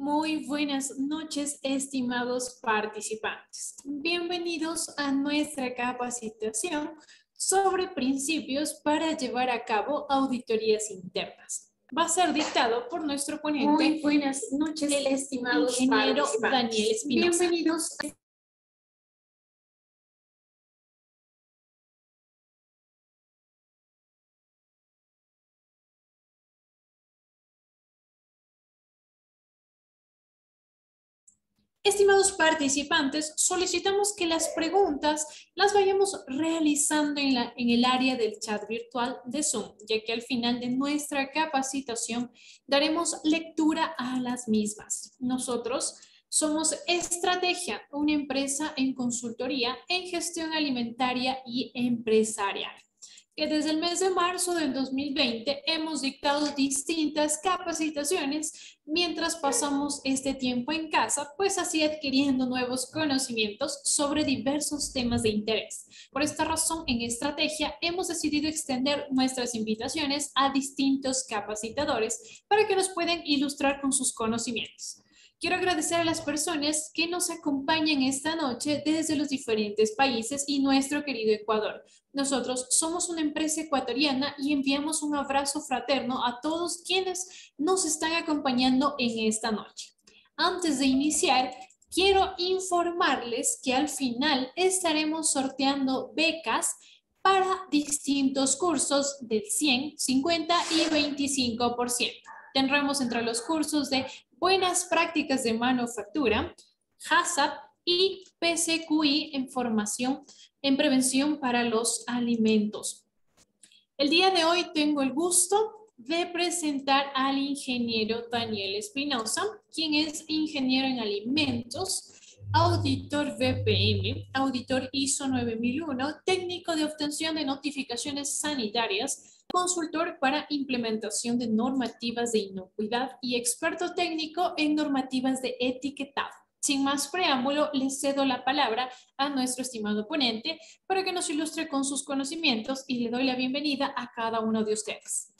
Muy buenas noches, estimados participantes. Bienvenidos a nuestra capacitación sobre principios para llevar a cabo auditorías internas. Va a ser dictado por nuestro ponente. Muy buenas noches, estimados ingeniero participantes. Daniel Espinosa. Bienvenidos. Estimados participantes, solicitamos que las preguntas las vayamos realizando en el área del chat virtual de Zoom, ya que al final de nuestra capacitación daremos lectura a las mismas. Nosotros somos Estrategia, una empresa en consultoría en gestión alimentaria y empresarial, que desde el mes de marzo del 2020 hemos dictado distintas capacitaciones mientras pasamos este tiempo en casa, pues así adquiriendo nuevos conocimientos sobre diversos temas de interés. Por esta razón, en Estrategia hemos decidido extender nuestras invitaciones a distintos capacitadores para que nos puedan ilustrar con sus conocimientos. Quiero agradecer a las personas que nos acompañan esta noche desde los diferentes países y nuestro querido Ecuador. Nosotros somos una empresa ecuatoriana y enviamos un abrazo fraterno a todos quienes nos están acompañando en esta noche. Antes de iniciar, quiero informarles que al final estaremos sorteando becas para distintos cursos del 100, 50 y 25%. Tendremos entre los cursos de Buenas Prácticas de Manufactura, HACCP y PCQI en formación en prevención para los alimentos. El día de hoy tengo el gusto de presentar al ingeniero Daniel Espinosa, quien es ingeniero en alimentos, auditor VPM, auditor ISO 9001, técnico de obtención de notificaciones sanitarias, consultor para implementación de normativas de inocuidad y experto técnico en normativas de etiquetado. Sin más preámbulo, les cedo la palabra a nuestro estimado ponente para que nos ilustre con sus conocimientos y le doy la bienvenida a cada uno de ustedes.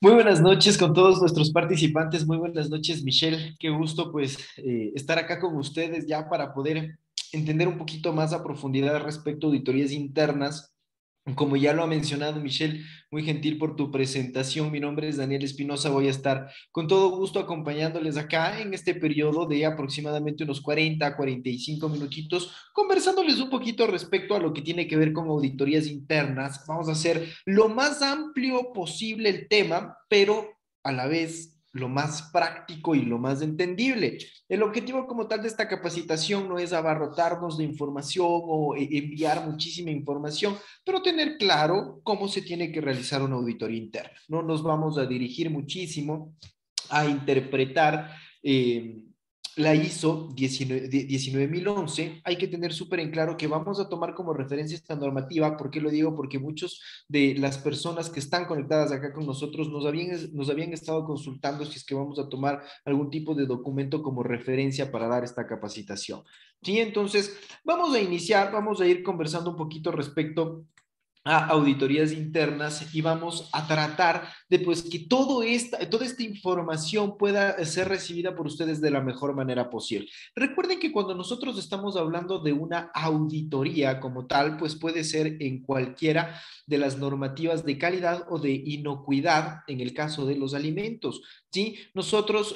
Muy buenas noches con todos nuestros participantes. Muy buenas noches, Michelle. Qué gusto pues estar acá con ustedes ya para poder entender un poquito más a profundidad respecto a auditorías internas. Como ya lo ha mencionado Michelle, muy gentil por tu presentación. Mi nombre es Daniel Espinosa. Voy a estar con todo gusto acompañándoles acá en este periodo de aproximadamente unos 45 minutitos, conversándoles un poquito respecto a lo que tiene que ver con auditorías internas. Vamos a hacer lo más amplio posible el tema, pero a la vez lo más práctico y lo más entendible. El objetivo como tal de esta capacitación no es abarrotarnos de información o enviar muchísima información, pero tener claro cómo se tiene que realizar una auditoría interna. No nos vamos a dirigir muchísimo a interpretar la ISO 19011. Hay que tener súper en claro que vamos a tomar como referencia esta normativa. ¿Por qué lo digo? Porque muchos de las personas que están conectadas acá con nosotros nos habían estado consultando si es que vamos a tomar algún tipo de documento como referencia para dar esta capacitación. Sí, entonces vamos a iniciar, vamos a ir conversando un poquito respecto a auditorías internas y vamos a tratar de pues que toda esta información pueda ser recibida por ustedes de la mejor manera posible. Recuerden que cuando nosotros estamos hablando de una auditoría como tal, pues puede ser en cualquiera de las normativas de calidad o de inocuidad en el caso de los alimentos, ¿sí? Nosotros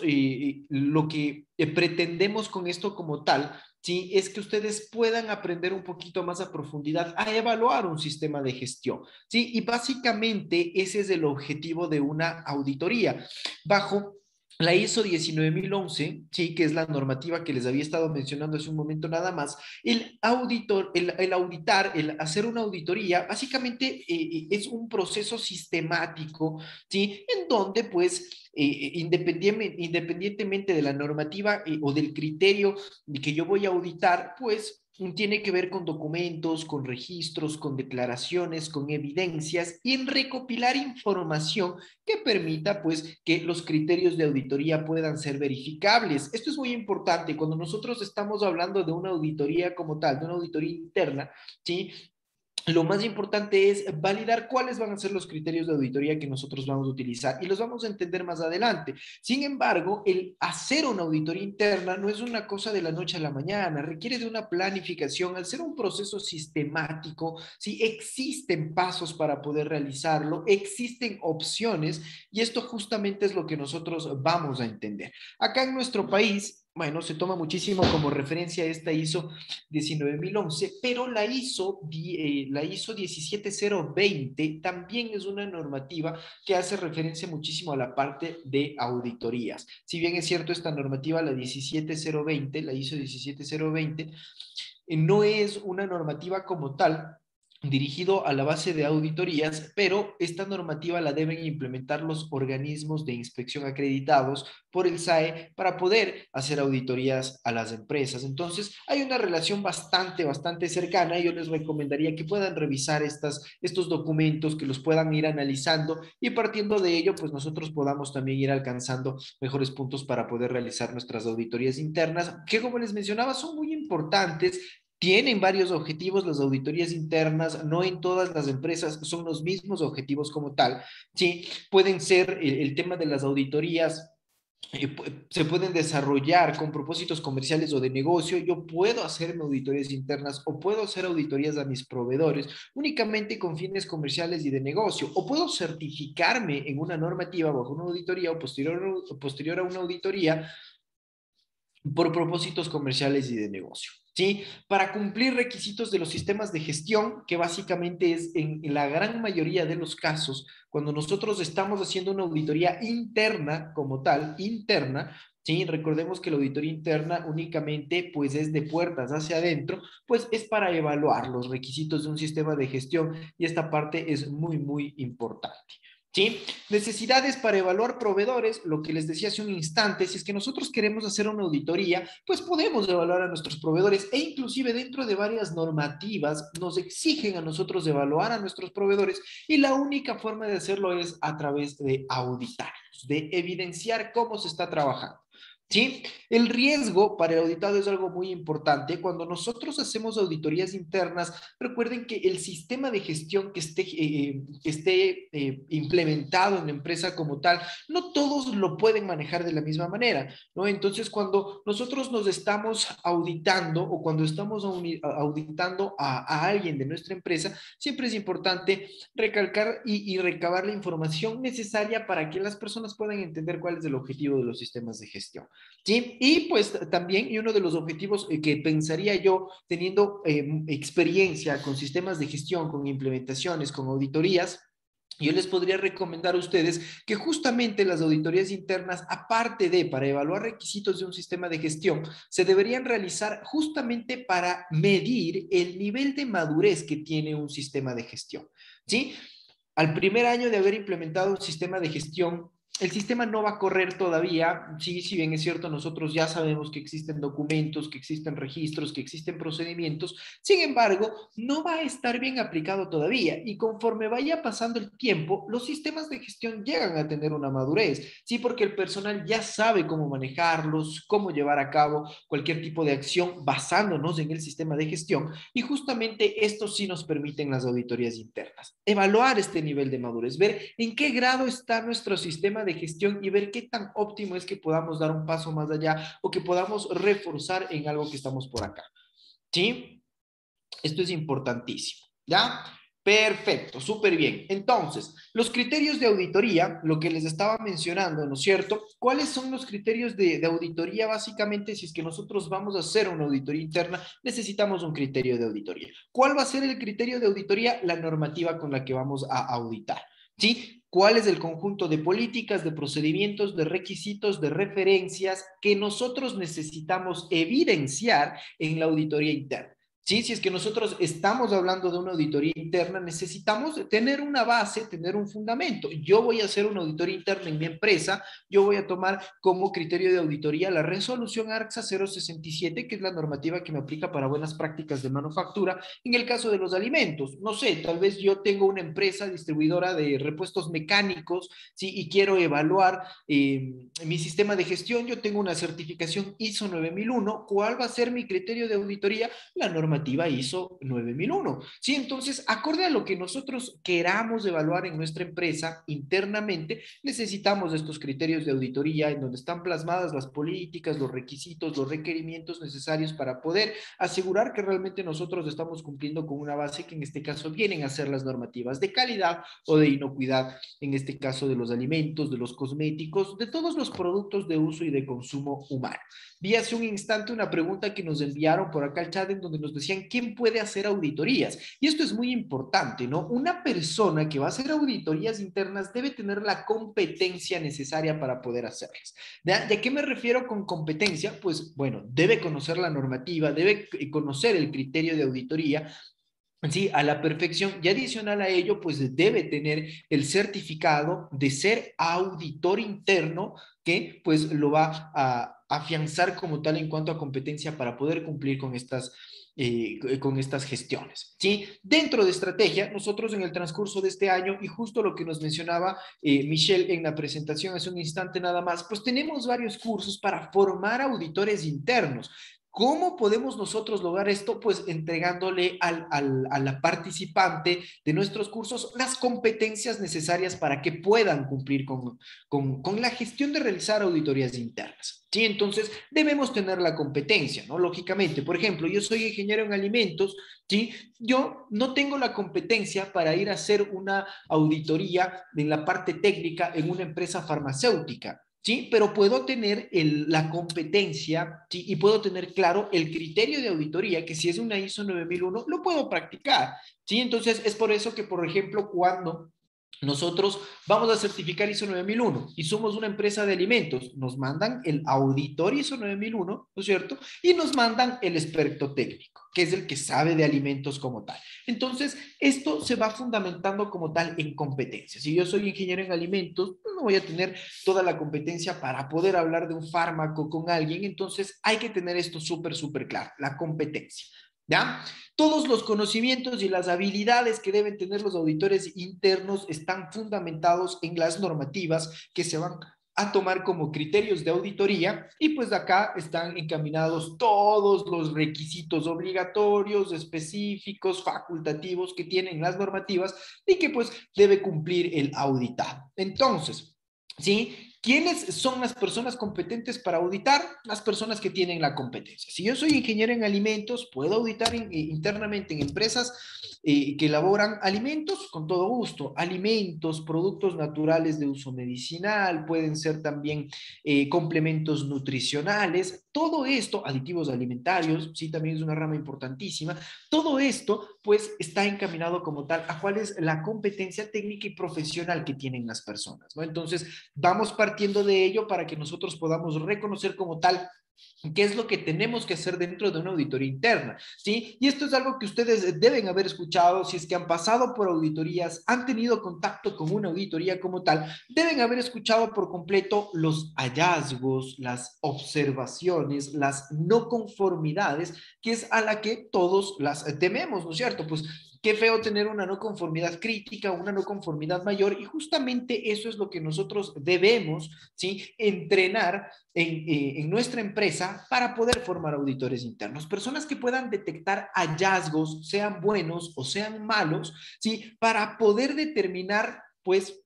lo que pretendemos con esto como tal, ¿sí? Es que ustedes puedan aprender un poquito más a profundidad a evaluar un sistema de gestión, ¿sí? Y básicamente ese es el objetivo de una auditoría. Bajo la ISO 19011, sí, que es la normativa que les había estado mencionando hace un momento nada más, el auditar, el hacer una auditoría, básicamente es un proceso sistemático, ¿sí? En donde, pues, independientemente de la normativa o del criterio que yo voy a auditar, pues tiene que ver con documentos, con registros, con declaraciones, con evidencias y en recopilar información que permita pues que los criterios de auditoría puedan ser verificables. Esto es muy importante cuando nosotros estamos hablando de una auditoría como tal, de una auditoría interna, ¿sí? lo más importante es validar cuáles van a ser los criterios de auditoría que nosotros vamos a utilizar y los vamos a entender más adelante. Sin embargo, el hacer una auditoría interna no es una cosa de la noche a la mañana, requiere de una planificación. Al ser un proceso sistemático, sí, existen pasos para poder realizarlo, existen opciones y esto justamente es lo que nosotros vamos a entender. Acá en nuestro país, bueno, se toma muchísimo como referencia esta ISO 19011, pero la ISO 17020 también es una normativa que hace referencia muchísimo a la parte de auditorías. Si bien es cierto, esta normativa, la 17020, la ISO 17020, no es una normativa como tal dirigido a la base de auditorías, pero esta normativa la deben implementar los organismos de inspección acreditados por el SAE para poder hacer auditorías a las empresas. Entonces, hay una relación bastante cercana y yo les recomendaría que puedan revisar estos documentos, que los puedan ir analizando y partiendo de ello, pues nosotros podamos también ir alcanzando mejores puntos para poder realizar nuestras auditorías internas, que como les mencionaba, son muy importantes. Tienen varios objetivos las auditorías internas, no en todas las empresas son los mismos objetivos como tal, ¿sí? Pueden ser el tema de las auditorías, se pueden desarrollar con propósitos comerciales o de negocio. Yo puedo hacerme auditorías internas o puedo hacer auditorías a mis proveedores únicamente con fines comerciales y de negocio, o puedo certificarme en una normativa bajo una auditoría o posterior a una auditoría por propósitos comerciales y de negocio. ¿Sí? Para cumplir requisitos de los sistemas de gestión, que básicamente es en la gran mayoría de los casos, cuando nosotros estamos haciendo una auditoría interna como tal, interna, ¿sí? Recordemos que la auditoría interna únicamente pues es de puertas hacia adentro, pues es para evaluar los requisitos de un sistema de gestión y esta parte es muy importante. ¿Sí? Necesidades para evaluar proveedores, lo que les decía hace un instante, si es que nosotros queremos hacer una auditoría, pues podemos evaluar a nuestros proveedores e inclusive dentro de varias normativas nos exigen a nosotros evaluar a nuestros proveedores y la única forma de hacerlo es a través de auditarlos, de evidenciar cómo se está trabajando. ¿Sí? El riesgo para el auditado es algo muy importante. Cuando nosotros hacemos auditorías internas, recuerden que el sistema de gestión que esté implementado en la empresa como tal, no todos lo pueden manejar de la misma manera, ¿no? Entonces, cuando nosotros nos estamos auditando o cuando estamos auditando a alguien de nuestra empresa, siempre es importante recalcar y recabar la información necesaria para que las personas puedan entender cuál es el objetivo de los sistemas de gestión. ¿Sí? Y pues también, y uno de los objetivos que pensaría yo, teniendo experiencia con sistemas de gestión, con implementaciones, con auditorías, yo les podría recomendar a ustedes que justamente las auditorías internas, aparte de para evaluar requisitos de un sistema de gestión, se deberían realizar justamente para medir el nivel de madurez que tiene un sistema de gestión. ¿Sí? Al primer año de haber implementado un sistema de gestión, el sistema no va a correr todavía. Sí, si bien es cierto, nosotros ya sabemos que existen documentos, que existen registros, que existen procedimientos. Sin embargo, no va a estar bien aplicado todavía. Y conforme vaya pasando el tiempo, los sistemas de gestión llegan a tener una madurez. Sí, porque el personal ya sabe cómo manejarlos, cómo llevar a cabo cualquier tipo de acción basándonos en el sistema de gestión. Y justamente esto sí nos permiten las auditorías internas. Evaluar este nivel de madurez, ver en qué grado está nuestro sistema de gestión y ver qué tan óptimo es que podamos dar un paso más allá o que podamos reforzar en algo que estamos por acá. ¿Sí? Esto es importantísimo. ¿Ya? Perfecto, súper bien. Entonces, los criterios de auditoría, lo que les estaba mencionando, ¿no es cierto? ¿Cuáles son los criterios de auditoría? Básicamente, si es que nosotros vamos a hacer una auditoría interna, necesitamos un criterio de auditoría. ¿Cuál va a ser el criterio de auditoría? La normativa con la que vamos a auditar. ¿Sí? ¿Cuál es el conjunto de políticas, de procedimientos, de requisitos, de referencias que nosotros necesitamos evidenciar en la auditoría interna? Sí, si es que nosotros estamos hablando de una auditoría interna, necesitamos tener una base, tener un fundamento. Yo voy a hacer una auditoría interna en mi empresa, yo voy a tomar como criterio de auditoría la resolución ARCSA 067, que es la normativa que me aplica para buenas prácticas de manufactura en el caso de los alimentos. No sé, tal vez yo tengo una empresa distribuidora de repuestos mecánicos, ¿sí? Y quiero evaluar mi sistema de gestión. Yo tengo una certificación ISO 9001. ¿Cuál va a ser mi criterio de auditoría? La normativa normativa ISO 9001. ¿Sí? Entonces, acorde a lo que nosotros queramos evaluar en nuestra empresa internamente, necesitamos estos criterios de auditoría en donde están plasmadas las políticas, los requisitos, los requerimientos necesarios para poder asegurar que realmente nosotros estamos cumpliendo con una base que en este caso vienen a ser las normativas de calidad o de inocuidad, en este caso de los alimentos, de los cosméticos, de todos los productos de uso y de consumo humano. Vi hace un instante una pregunta que nos enviaron por acá al chat en donde nos decían ¿quién puede hacer auditorías? Y esto es muy importante, ¿no? Una persona que va a hacer auditorías internas debe tener la competencia necesaria para poder hacerlas. ¿De a qué me refiero con competencia? Pues bueno, debe conocer la normativa, debe conocer el criterio de auditoría, sí, a la perfección, y adicional a ello, pues debe tener el certificado de ser auditor interno que pues lo va a afianzar como tal en cuanto a competencia para poder cumplir con estas gestiones. ¿Sí? Dentro de estrategia, nosotros en el transcurso de este año, y justo lo que nos mencionaba Michelle en la presentación hace un instante nada más, pues tenemos varios cursos para formar auditores internos. ¿Cómo podemos nosotros lograr esto? Pues entregándole a la participante de nuestros cursos las competencias necesarias para que puedan cumplir con la gestión de realizar auditorías internas. ¿Sí? Entonces, debemos tener la competencia, ¿no? Lógicamente, por ejemplo, yo soy ingeniero en alimentos, ¿sí? Yo no tengo la competencia para ir a hacer una auditoría en la parte técnica en una empresa farmacéutica. ¿Sí? Pero puedo tener la competencia, ¿sí? Y puedo tener claro el criterio de auditoría, que si es una ISO 9001, lo puedo practicar, ¿sí? Entonces, es por eso que, por ejemplo, cuando nosotros vamos a certificar ISO 9001 y somos una empresa de alimentos, nos mandan el auditor ISO 9001, ¿no es cierto? Y nos mandan el experto técnico, que es el que sabe de alimentos como tal. Entonces, esto se va fundamentando como tal en competencias. Si yo soy ingeniero en alimentos, pues no voy a tener toda la competencia para poder hablar de un fármaco con alguien, entonces hay que tener esto súper claro, la competencia. ¿Ya? Todos los conocimientos y las habilidades que deben tener los auditores internos están fundamentados en las normativas que se van a tomar como criterios de auditoría y pues de acá están encaminados todos los requisitos obligatorios, específicos, facultativos que tienen las normativas y que pues debe cumplir el auditado. Entonces, ¿sí? ¿Quiénes son las personas competentes para auditar? Las personas que tienen la competencia. Si yo soy ingeniero en alimentos, puedo auditar internamente en empresas que elaboran alimentos con todo gusto. Alimentos, productos naturales de uso medicinal, pueden ser también complementos nutricionales. Todo esto, aditivos alimentarios, sí, también es una rama importantísima. Todo esto, pues, está encaminado como tal a cuál es la competencia técnica y profesional que tienen las personas, ¿no? Entonces, vamos partiendo de ello para que nosotros podamos reconocer como tal qué es lo que tenemos que hacer dentro de una auditoría interna, ¿sí? Y esto es algo que ustedes deben haber escuchado, si es que han pasado por auditorías, han tenido contacto con una auditoría como tal, deben haber escuchado por completo los hallazgos, las observaciones, las no conformidades, que es a la que todos las tememos, ¿no es cierto? Pues qué feo tener una no conformidad crítica, una no conformidad mayor, y justamente eso es lo que nosotros debemos, ¿sí? Entrenar en nuestra empresa para poder formar auditores internos, personas que puedan detectar hallazgos, sean buenos o sean malos, ¿sí? Para poder determinar, pues,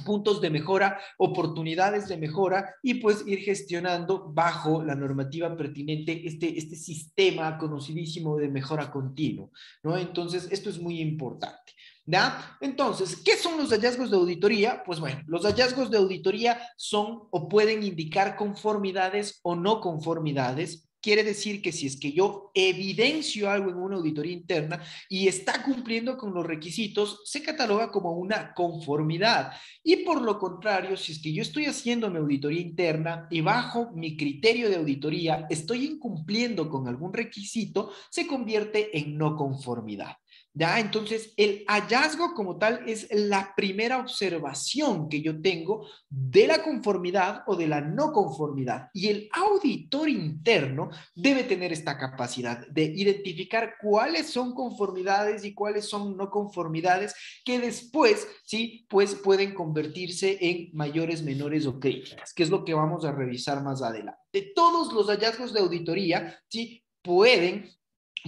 puntos de mejora, oportunidades de mejora y pues ir gestionando bajo la normativa pertinente este sistema conocidísimo de mejora continua, ¿no? Entonces, esto es muy importante. ¿Ya? Entonces, ¿qué son los hallazgos de auditoría? Pues bueno, los hallazgos de auditoría son o pueden indicar conformidades o no conformidades. Quiere decir que si es que yo evidencio algo en una auditoría interna y está cumpliendo con los requisitos, se cataloga como una conformidad. Y por lo contrario, si es que yo estoy haciendo mi auditoría interna y bajo mi criterio de auditoría estoy incumpliendo con algún requisito, se convierte en no conformidad. ¿Ya? Entonces, el hallazgo como tal es la primera observación que yo tengo de la conformidad o de la no conformidad. Y el auditor interno debe tener esta capacidad de identificar cuáles son conformidades y cuáles son no conformidades que después, sí, pues pueden convertirse en mayores, menores o críticas, que es lo que vamos a revisar más adelante. Todos los hallazgos de auditoría, sí, pueden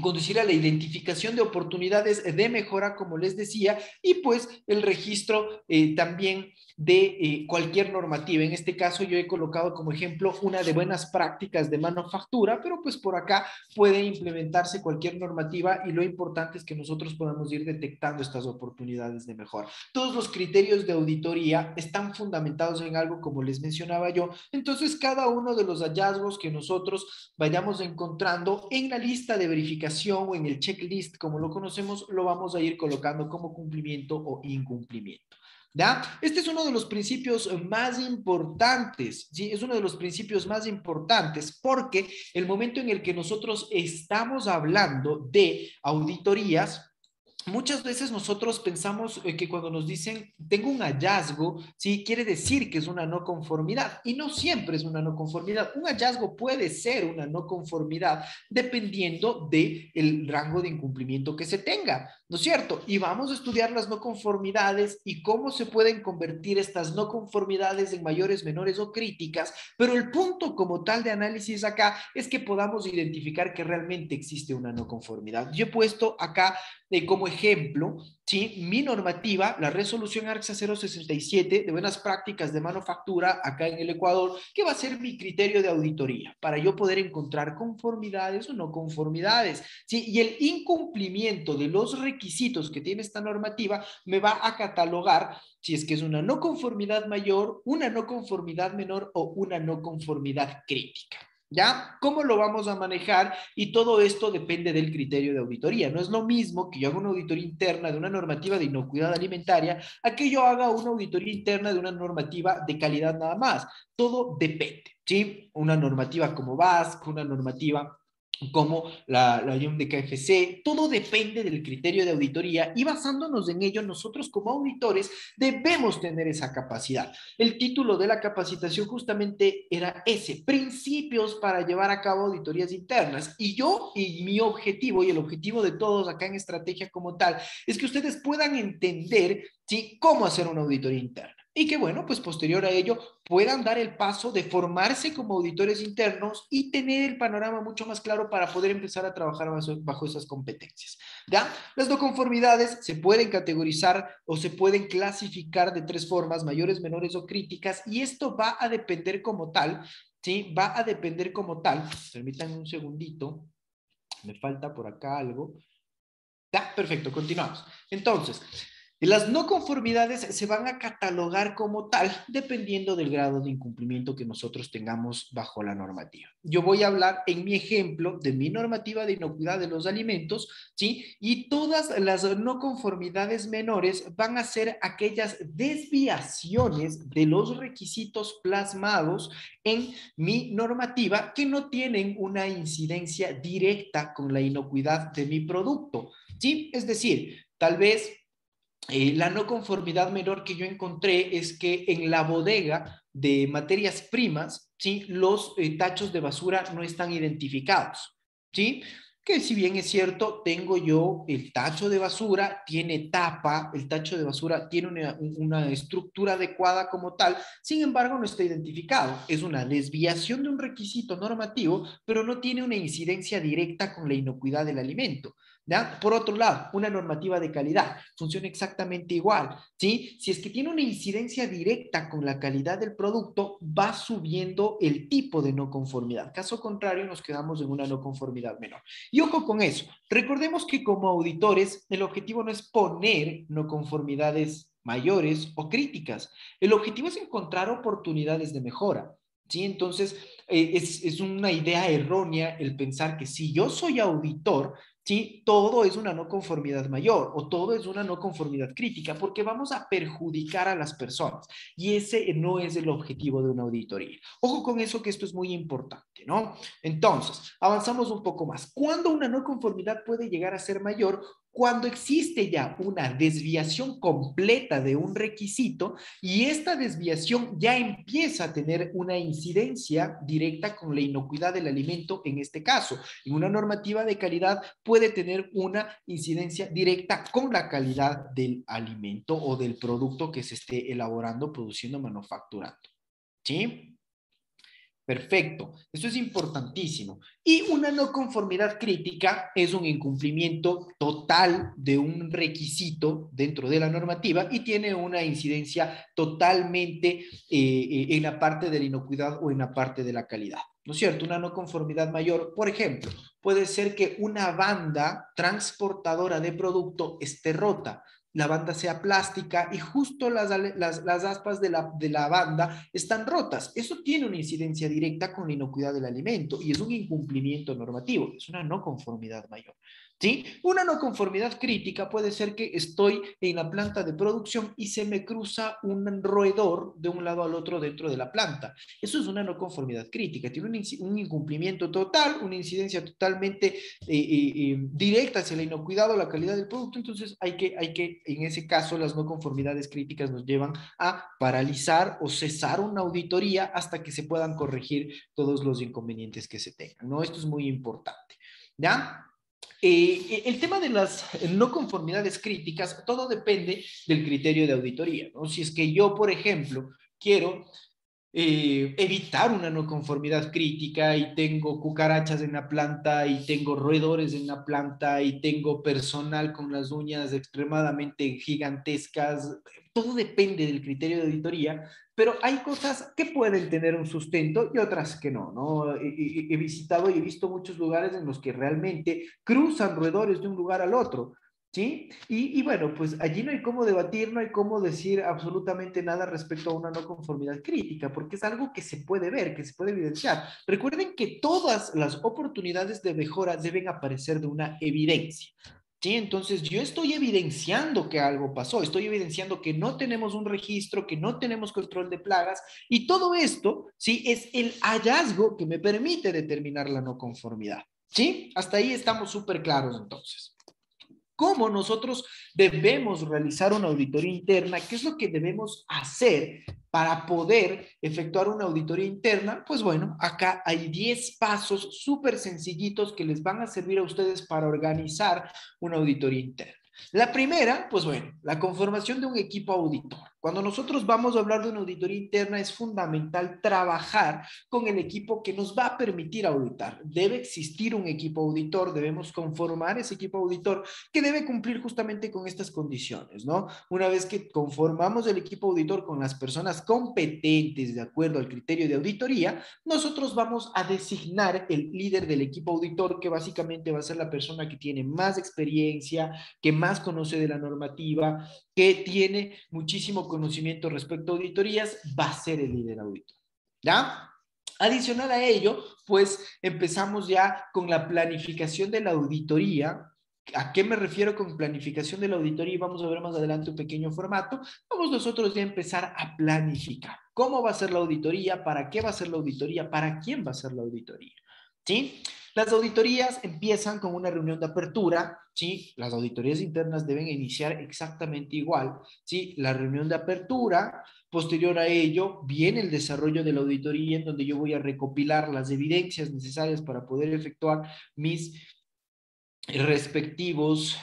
conducir a la identificación de oportunidades de mejora, como les decía, y pues el registro también de cualquier normativa. En este caso yo he colocado como ejemplo una de buenas prácticas de manufactura, pero pues por acá puede implementarse cualquier normativa y lo importante es que nosotros podamos ir detectando estas oportunidades de mejora. Todos los criterios de auditoría están fundamentados en algo como les mencionaba yo, entonces cada uno de los hallazgos que nosotros vayamos encontrando en la lista de verificación o en el checklist, como lo conocemos, lo vamos a ir colocando como cumplimiento o incumplimiento. ¿Ya? Este es uno de los principios más importantes, ¿sí? Es uno de los principios más importantes porque el momento en el que nosotros estamos hablando de auditorías, muchas veces nosotros pensamos que cuando nos dicen tengo un hallazgo, sí, quiere decir que es una no conformidad y no siempre es una no conformidad. Un hallazgo puede ser una no conformidad dependiendo del rango de incumplimiento que se tenga, ¿no es cierto? Y vamos a estudiar las no conformidades y cómo se pueden convertir estas no conformidades en mayores, menores o críticas, pero el punto como tal de análisis acá es que podamos identificar que realmente existe una no conformidad. Yo he puesto acá como ejemplo, ¿sí? Mi normativa, la resolución ARCSA 067 de buenas prácticas de manufactura acá en el Ecuador, que va a ser mi criterio de auditoría para yo poder encontrar conformidades o no conformidades, ¿sí? Y el incumplimiento de los requisitos que tiene esta normativa me va a catalogar si es que es una no conformidad mayor, una no conformidad menor o una no conformidad crítica. ¿Ya? ¿Cómo lo vamos a manejar? Y todo esto depende del criterio de auditoría. No es lo mismo que yo haga una auditoría interna de una normativa de inocuidad alimentaria a que yo haga una auditoría interna de una normativa de calidad nada más. Todo depende, ¿sí? Una normativa como VASC, una normativa como la IOM de KFC, todo depende del criterio de auditoría y basándonos en ello, nosotros como auditores debemos tener esa capacidad. El título de la capacitación justamente era ese, principios para llevar a cabo auditorías internas. Y yo, y mi objetivo, y el objetivo de todos acá en Estrategia como tal, es que ustedes puedan entender, ¿sí?, cómo hacer una auditoría interna. Y que bueno, pues posterior a ello puedan dar el paso de formarse como auditores internos y tener el panorama mucho más claro para poder empezar a trabajar bajo esas competencias. ¿Ya? Las no conformidades se pueden categorizar o se pueden clasificar de tres formas, mayores, menores o críticas, y esto va a depender como tal, ¿sí? Va a depender como tal. Permítanme un segundito, me falta por acá algo. Ya, perfecto, continuamos. Entonces, las no conformidades se van a catalogar como tal dependiendo del grado de incumplimiento que nosotros tengamos bajo la normativa. Yo voy a hablar en mi ejemplo de mi normativa de inocuidad de los alimentos, ¿sí? Y todas las no conformidades menores van a ser aquellas desviaciones de los requisitos plasmados en mi normativa que no tienen una incidencia directa con la inocuidad de mi producto, ¿sí? Es decir, tal vez la no conformidad menor que yo encontré es que en la bodega de materias primas, ¿sí?, los tachos de basura no están identificados, ¿sí? Que si bien es cierto, tengo yo el tacho de basura, tiene tapa, el tacho de basura tiene una estructura adecuada como tal, sin embargo no está identificado. Es una desviación de un requisito normativo, pero no tiene una incidencia directa con la inocuidad del alimento. ¿Ya? Por otro lado, una normativa de calidad funciona exactamente igual, ¿sí? Si es que tiene una incidencia directa con la calidad del producto, va subiendo el tipo de no conformidad. Caso contrario, nos quedamos en una no conformidad menor. Y ojo con eso, recordemos que como auditores, el objetivo no es poner no conformidades mayores o críticas. El objetivo es encontrar oportunidades de mejora. ¿Sí? Entonces, es una idea errónea el pensar que si yo soy auditor, ¿sí?, todo es una no conformidad mayor o todo es una no conformidad crítica, porque vamos a perjudicar a las personas y ese no es el objetivo de una auditoría. Ojo con eso, que esto es muy importante, ¿no? Entonces, avanzamos un poco más. ¿Cuándo una no conformidad puede llegar a ser mayor? Cuando existe ya una desviación completa de un requisito y esta desviación ya empieza a tener una incidencia directa con la inocuidad del alimento en este caso. En una normativa de calidad puede tener una incidencia directa con la calidad del alimento o del producto que se esté elaborando, produciendo, manufacturando. ¿Sí? Perfecto, eso es importantísimo. Y una no conformidad crítica es un incumplimiento total de un requisito dentro de la normativa y tiene una incidencia totalmente en la parte de la inocuidad o en la parte de la calidad. ¿No es cierto? Una no conformidad mayor, por ejemplo, puede ser que una banda transportadora de producto esté rota, la banda sea plástica y justo las aspas de la banda están rotas. Eso tiene una incidencia directa con la inocuidad del alimento y es un incumplimiento normativo, es una no conformidad mayor. ¿Sí? Una no conformidad crítica puede ser que estoy en la planta de producción y se me cruza un roedor de un lado al otro dentro de la planta. Eso es una no conformidad crítica, tiene un incumplimiento total, una incidencia totalmente directa hacia la inocuidad o la calidad del producto, entonces hay que, en ese caso, las no conformidades críticas nos llevan a paralizar o cesar una auditoría hasta que se puedan corregir todos los inconvenientes que se tengan, ¿no? Esto es muy importante, ¿ya? El tema de las no conformidades críticas, todo depende del criterio de auditoría, ¿no? Si es que yo, por ejemplo, quiero evitar una no conformidad crítica y tengo cucarachas en la planta y tengo roedores en la planta y tengo personal con las uñas extremadamente gigantescas, todo depende del criterio de auditoría, pero hay cosas que pueden tener un sustento y otras que no, ¿no? He visitado y he visto muchos lugares en los que realmente cruzan roedores de un lugar al otro. ¿Sí? Bueno, pues allí no hay cómo debatir, no hay cómo decir absolutamente nada respecto a una no conformidad crítica, porque es algo que se puede ver, que se puede evidenciar. Recuerden que todas las oportunidades de mejora deben aparecer de una evidencia. ¿Sí? Entonces yo estoy evidenciando que algo pasó, estoy evidenciando que no tenemos un registro, que no tenemos control de plagas, y todo esto, ¿sí? Es el hallazgo que me permite determinar la no conformidad. ¿Sí? Hasta ahí estamos súper claros entonces. ¿Cómo nosotros debemos realizar una auditoría interna? ¿Qué es lo que debemos hacer para poder efectuar una auditoría interna? Pues bueno, acá hay 10 pasos súper sencillitos que les van a servir a ustedes para organizar una auditoría interna. La primera, pues bueno, la conformación de un equipo auditor. Cuando nosotros vamos a hablar de una auditoría interna, es fundamental trabajar con el equipo que nos va a permitir auditar. Debe existir un equipo auditor, debemos conformar ese equipo auditor que debe cumplir justamente con estas condiciones, ¿no? Una vez que conformamos el equipo auditor con las personas competentes de acuerdo al criterio de auditoría, nosotros vamos a designar el líder del equipo auditor, que básicamente va a ser la persona que tiene más experiencia, que más conoce de la normativa, que tiene muchísimo conocimiento respecto a auditorías, va a ser el líder auditor, ¿ya? Adicional a ello, pues empezamos ya con la planificación de la auditoría. ¿A qué me refiero con planificación de la auditoría? Y vamos a ver más adelante un pequeño formato. Vamos nosotros ya a empezar a planificar. ¿Cómo va a ser la auditoría? ¿Para qué va a ser la auditoría? ¿Para quién va a ser la auditoría? ¿Sí? Las auditorías empiezan con una reunión de apertura, ¿sí? Las auditorías internas deben iniciar exactamente igual, ¿sí? La reunión de apertura, posterior a ello, viene el desarrollo de la auditoría en donde yo voy a recopilar las evidencias necesarias para poder efectuar mis respectivos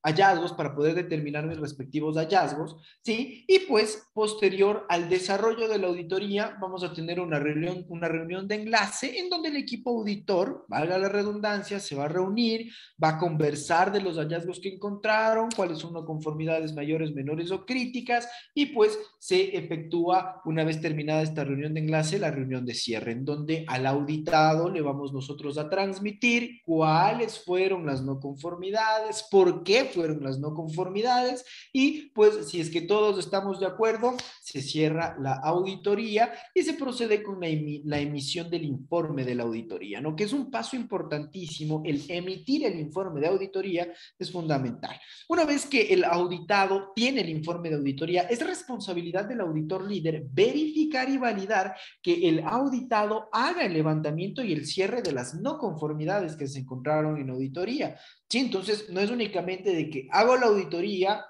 hallazgos, para poder determinar mis respectivos hallazgos, ¿sí? Y pues, posterior al desarrollo de la auditoría, vamos a tener una reunión de enlace en donde el equipo auditor, valga la redundancia, se va a reunir, va a conversar de los hallazgos que encontraron, cuáles son las conformidades mayores, menores o críticas, y pues se efectúa, una vez terminada esta reunión de enlace, la reunión de cierre, en donde al auditado le vamos nosotros a transmitir cuáles fueron las no conformidades, por qué fueron las no conformidades, y pues si es que todos estamos de acuerdo, se cierra la auditoría y se procede con la emisión del informe de la auditoría, ¿no? Que es un paso importantísimo. El emitir el informe de auditoría es fundamental. Una vez que el auditado tiene el informe de auditoría, es responsabilidad del auditor líder verificar y validar que el auditado haga el levantamiento y el cierre de las no conformidades que se encontraron en auditoría. Sí, entonces no es únicamente de que hago la auditoría,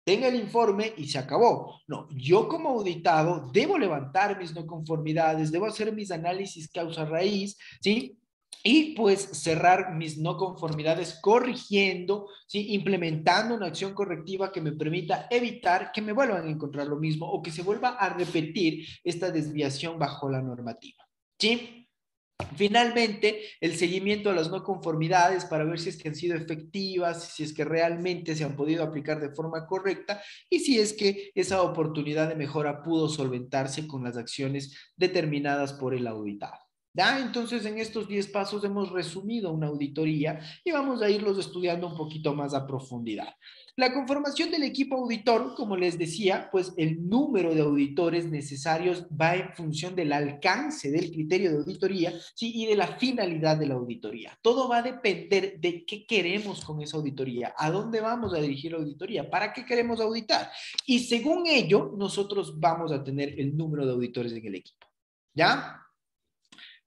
tenga el informe y se acabó. No, yo como auditado debo levantar mis no conformidades, debo hacer mis análisis causa-raíz, ¿sí? y pues cerrar mis no conformidades corrigiendo, ¿sí? Implementando una acción correctiva que me permita evitar que me vuelvan a encontrar lo mismo o que se vuelva a repetir esta desviación bajo la normativa, ¿sí? Finalmente, el seguimiento a las no conformidades para ver si es que han sido efectivas, si es que realmente se han podido aplicar de forma correcta y si es que esa oportunidad de mejora pudo solventarse con las acciones determinadas por el auditado. ¿Ya? Entonces, en estos 10 pasos hemos resumido una auditoría y vamos a irlos estudiando un poquito más a profundidad. La conformación del equipo auditor, como les decía, pues el número de auditores necesarios va en función del alcance del criterio de auditoría, ¿sí? Y de la finalidad de la auditoría. Todo va a depender de qué queremos con esa auditoría, a dónde vamos a dirigir la auditoría, para qué queremos auditar. Y según ello, nosotros vamos a tener el número de auditores en el equipo. ¿Ya?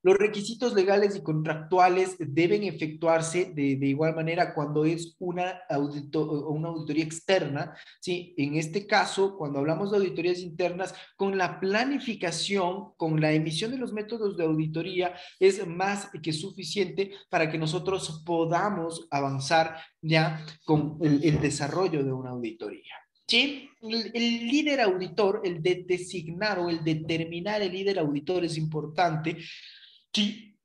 Los requisitos legales y contractuales deben efectuarse de igual manera cuando es una auditoría externa, ¿sí? En este caso, cuando hablamos de auditorías internas, con la planificación, con la emisión de los métodos de auditoría, es más que suficiente para que nosotros podamos avanzar ya con el desarrollo de una auditoría. Sí, el líder auditor, el de designar o el determinar el líder auditor es importante. Sí,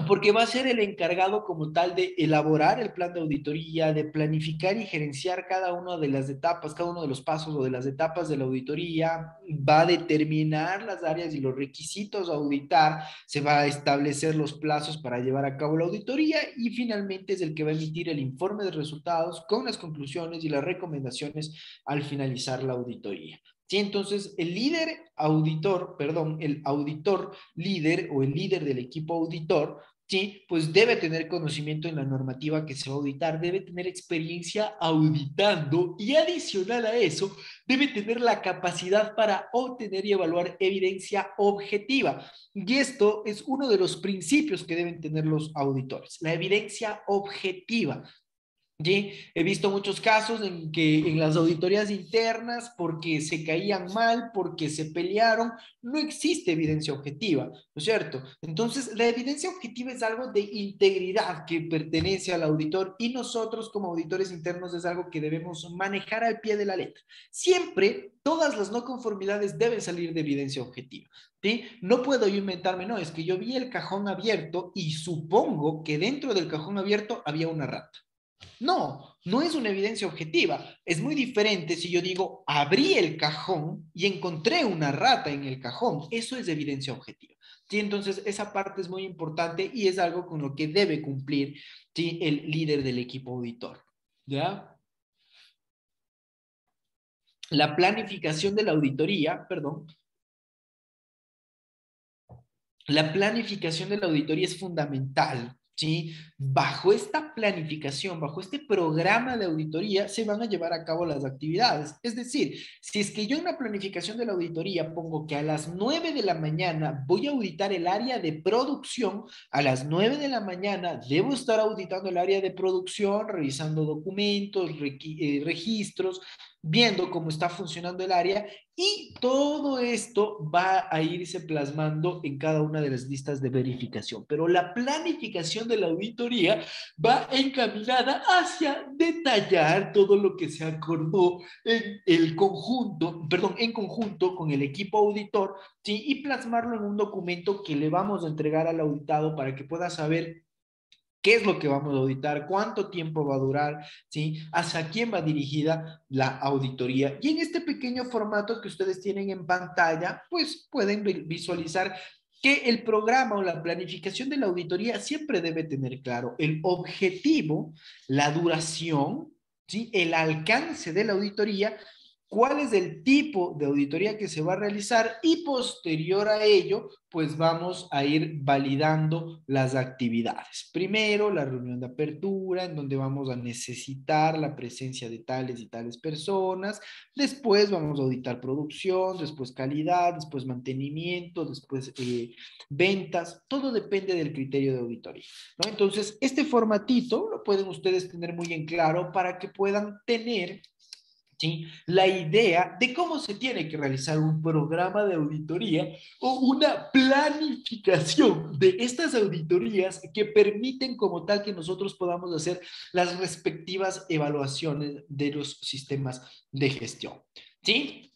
porque va a ser el encargado como tal de elaborar el plan de auditoría, de planificar y gerenciar cada una de las etapas, cada uno de los pasos o de las etapas de la auditoría, va a determinar las áreas y los requisitos a auditar, se va a establecer los plazos para llevar a cabo la auditoría y finalmente es el que va a emitir el informe de resultados con las conclusiones y las recomendaciones al finalizar la auditoría. Sí, entonces el líder auditor, perdón, el auditor líder o el líder del equipo auditor, sí, pues debe tener conocimiento en la normativa que se va a auditar, debe tener experiencia auditando y adicional a eso, debe tener la capacidad para obtener y evaluar evidencia objetiva. Y esto es uno de los principios que deben tener los auditores, la evidencia objetiva. ¿Sí? He visto muchos casos en que en las auditorías internas, porque se caían mal, porque se pelearon, no existe evidencia objetiva, ¿no es cierto? Entonces, la evidencia objetiva es algo de integridad que pertenece al auditor y nosotros como auditores internos es algo que debemos manejar al pie de la letra. Siempre, todas las no conformidades deben salir de evidencia objetiva. ¿Sí? No puedo yo inventarme, no, es que yo vi el cajón abierto y supongo que dentro del cajón abierto había una rata. No, no es una evidencia objetiva. Es muy diferente si yo digo, abrí el cajón y encontré una rata en el cajón. Eso es evidencia objetiva. ¿Sí? Entonces, esa parte es muy importante y es algo con lo que debe cumplir, ¿sí? El líder del equipo auditor. ¿Ya? La planificación de la auditoría, perdón. La planificación de la auditoría es fundamental. ¿Sí? Bajo esta planificación, bajo este programa de auditoría, se van a llevar a cabo las actividades. Es decir, si es que yo en la planificación de la auditoría pongo que a las 9 de la mañana voy a auditar el área de producción, a las 9 de la mañana debo estar auditando el área de producción, revisando documentos, registros, viendo cómo está funcionando el área y todo esto va a irse plasmando en cada una de las listas de verificación. Pero la planificación de la auditoría va encaminada hacia detallar todo lo que se acordó en el conjunto, perdón, en conjunto con el equipo auditor, ¿sí? Y plasmarlo en un documento que le vamos a entregar al auditado para que pueda saber qué es lo que vamos a auditar, cuánto tiempo va a durar, ¿sí? Hacia quién va dirigida la auditoría. Y en este pequeño formato que ustedes tienen en pantalla, pues pueden visualizar que el programa o la planificación de la auditoría siempre debe tener claro el objetivo, la duración, ¿sí? El alcance de la auditoría, cuál es el tipo de auditoría que se va a realizar y posterior a ello, pues vamos a ir validando las actividades. Primero, la reunión de apertura, en donde vamos a necesitar la presencia de tales y tales personas. Después vamos a auditar producción, después calidad, después mantenimiento, después ventas. Todo depende del criterio de auditoría, ¿no? Entonces, este formatito lo pueden ustedes tener muy en claro para que puedan tener, ¿sí? La idea de cómo se tiene que realizar un programa de auditoría o una planificación de estas auditorías que permiten como tal que nosotros podamos hacer las respectivas evaluaciones de los sistemas de gestión. ¿Sí?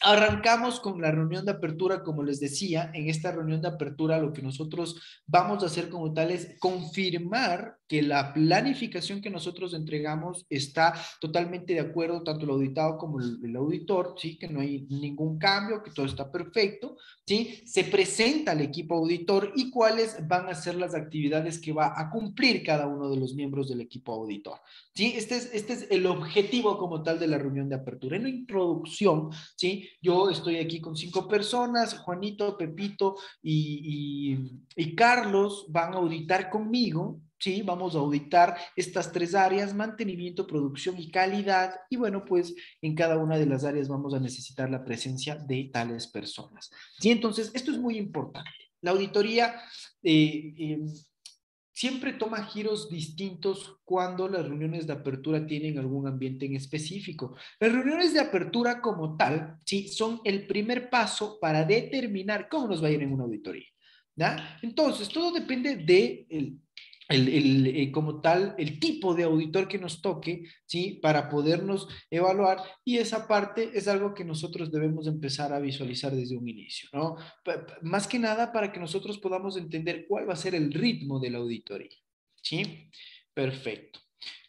Arrancamos con la reunión de apertura, como les decía. En esta reunión de apertura lo que nosotros vamos a hacer como tal es confirmar que la planificación que nosotros entregamos está totalmente de acuerdo, tanto el auditado como el auditor, ¿sí? Que no hay ningún cambio, que todo está perfecto, ¿sí? Se presenta al equipo auditor y cuáles van a ser las actividades que va a cumplir cada uno de los miembros del equipo auditor, ¿sí? Este es el objetivo como tal de la reunión de apertura. En la introducción, ¿sí? Yo estoy aquí con 5 personas, Juanito, Pepito y Carlos van a auditar conmigo, ¿sí? Vamos a auditar estas 3 áreas: mantenimiento, producción y calidad. Y bueno, pues en cada una de las áreas vamos a necesitar la presencia de tales personas, ¿sí? Entonces, esto es muy importante. La auditoría siempre toma giros distintos cuando las reuniones de apertura tienen algún ambiente en específico. Las reuniones de apertura como tal, sí, son el primer paso para determinar cómo nos va a ir en una auditoría, ¿ya? Entonces, todo depende de como tal, el tipo de auditor que nos toque, ¿sí? Para podernos evaluar, y esa parte es algo que nosotros debemos empezar a visualizar desde un inicio, ¿no? Más que nada para que nosotros podamos entender cuál va a ser el ritmo de la auditoría, ¿sí? Perfecto.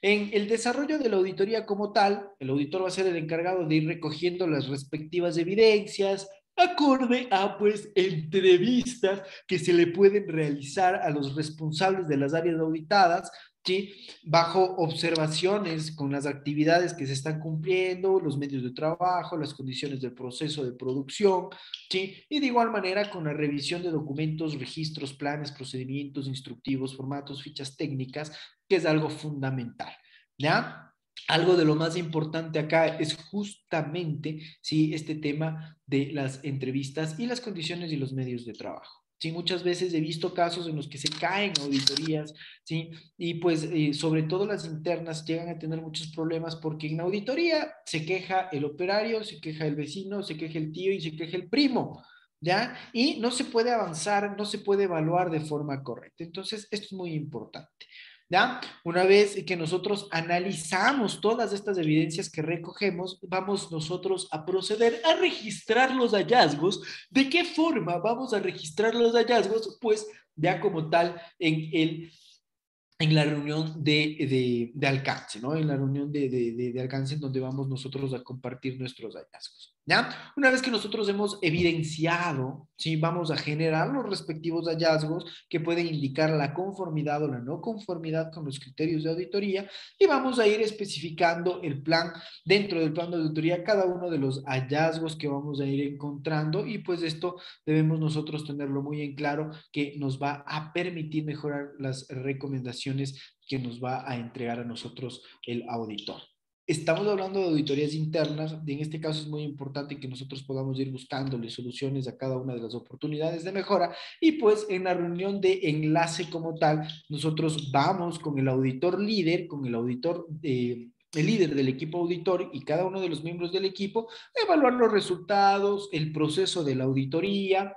En el desarrollo de la auditoría como tal, el auditor va a ser el encargado de ir recogiendo las respectivas evidencias, acorde a, pues, entrevistas que se le pueden realizar a los responsables de las áreas auditadas, ¿sí? Bajo observaciones con las actividades que se están cumpliendo, los medios de trabajo, las condiciones del proceso de producción, ¿sí? Y de igual manera con la revisión de documentos, registros, planes, procedimientos, instructivos, formatos, fichas técnicas, que es algo fundamental, ¿ya? Algo de lo más importante acá es justamente, sí, este tema de las entrevistas y las condiciones y los medios de trabajo. Sí, muchas veces he visto casos en los que se caen auditorías, ¿sí? Y pues sobre todo las internas llegan a tener muchos problemas porque en la auditoría se queja el operario, se queja el vecino, se queja el tío y se queja el primo, ¿ya? Y no se puede avanzar, no se puede evaluar de forma correcta. Entonces, esto es muy importante, ¿ya? Una vez que nosotros analizamos todas estas evidencias que recogemos, vamos nosotros a proceder a registrar los hallazgos. ¿De qué forma vamos a registrar los hallazgos? Pues ya como tal en la reunión de alcance, ¿no? En la reunión de alcance en donde vamos nosotros a compartir nuestros hallazgos, ¿ya? Una vez que nosotros hemos evidenciado, ¿sí? Vamos a generar los respectivos hallazgos que pueden indicar la conformidad o la no conformidad con los criterios de auditoría, y vamos a ir especificando el plan, dentro del plan de auditoría, cada uno de los hallazgos que vamos a ir encontrando, y pues esto debemos nosotros tenerlo muy en claro, que nos va a permitir mejorar las recomendaciones que nos va a entregar a nosotros el auditor. Estamos hablando de auditorías internas, y en este caso es muy importante que nosotros podamos ir buscándole soluciones a cada una de las oportunidades de mejora, y pues en la reunión de enlace como tal, nosotros vamos con el auditor líder, con el auditor el líder del equipo auditor y cada uno de los miembros del equipo, evaluar los resultados, el proceso de la auditoría,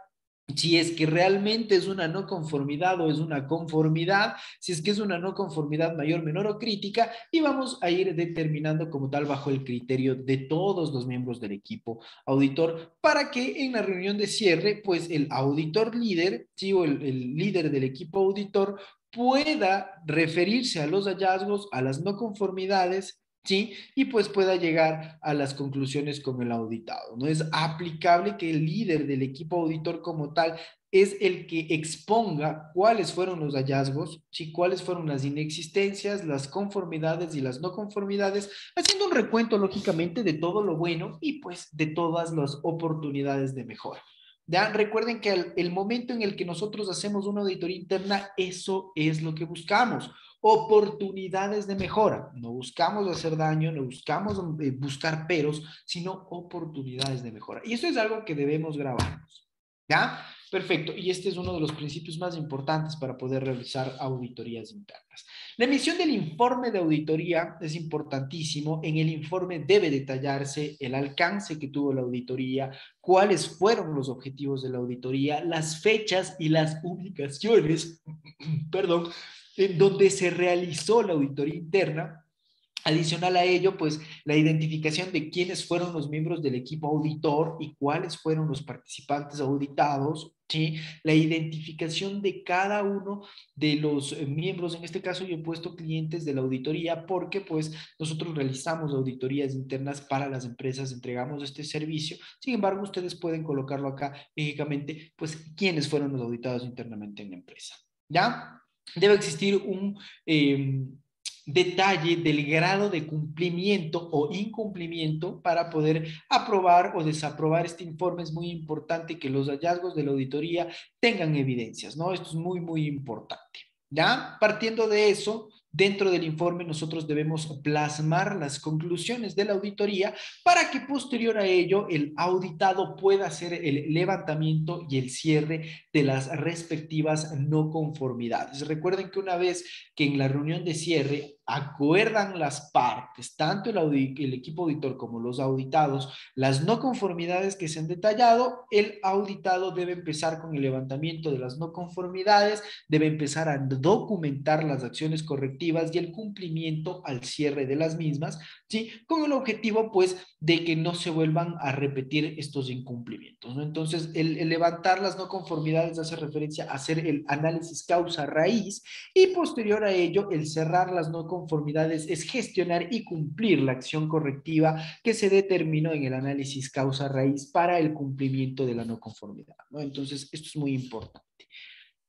si es que realmente es una no conformidad o es una conformidad, si es que es una no conformidad mayor, menor o crítica, y vamos a ir determinando como tal bajo el criterio de todos los miembros del equipo auditor, para que en la reunión de cierre, pues el auditor líder, ¿sí? O el líder del equipo auditor pueda referirse a los hallazgos, a las no conformidades, ¿sí? Y pues pueda llegar a las conclusiones con el auditado. No es aplicable que el líder del equipo auditor como tal es el que exponga cuáles fueron los hallazgos, ¿sí? Cuáles fueron las inexistencias, las conformidades y las no conformidades, haciendo un recuento lógicamente de todo lo bueno y pues de todas las oportunidades de mejora. Ya recuerden que el momento en el que nosotros hacemos una auditoría interna, eso es lo que buscamos: oportunidades de mejora. No buscamos hacer daño, no buscamos buscar peros, sino oportunidades de mejora. Y eso es algo que debemos grabarnos. ¿Ya? Perfecto. Y este es uno de los principios más importantes para poder realizar auditorías internas. La emisión del informe de auditoría es importantísimo. En el informe debe detallarse el alcance que tuvo la auditoría, cuáles fueron los objetivos de la auditoría, las fechas y las ubicaciones, perdón, en donde se realizó la auditoría interna. Adicional a ello, pues la identificación de quiénes fueron los miembros del equipo auditor y cuáles fueron los participantes auditados, ¿sí? La identificación de cada uno de los miembros, en este caso yo he puesto clientes de la auditoría porque pues nosotros realizamos auditorías internas para las empresas, entregamos este servicio, sin embargo ustedes pueden colocarlo acá lógicamente, pues quiénes fueron los auditados internamente en la empresa, ¿ya? Debe existir un detalle del grado de cumplimiento o incumplimiento para poder aprobar o desaprobar este informe. Es muy importante que los hallazgos de la auditoría tengan evidencias, ¿no? Esto es muy, muy importante. ¿Ya? Partiendo de eso, dentro del informe nosotros debemos plasmar las conclusiones de la auditoría para que posterior a ello el auditado pueda hacer el levantamiento y el cierre de las respectivas no conformidades. Recuerden que una vez que en la reunión de cierre acuerdan las partes, tanto el equipo auditor como los auditados, las no conformidades que se han detallado, el auditado debe empezar con el levantamiento de las no conformidades, debe empezar a documentar las acciones correctivas y el cumplimiento al cierre de las mismas, ¿sí? Con el objetivo, pues, de que no se vuelvan a repetir estos incumplimientos, ¿no? Entonces, el levantar las no conformidades hace referencia a hacer el análisis causa-raíz y posterior a ello, el cerrar las no conformidades es gestionar y cumplir la acción correctiva que se determinó en el análisis causa-raíz para el cumplimiento de la no conformidad, ¿no? Entonces, esto es muy importante.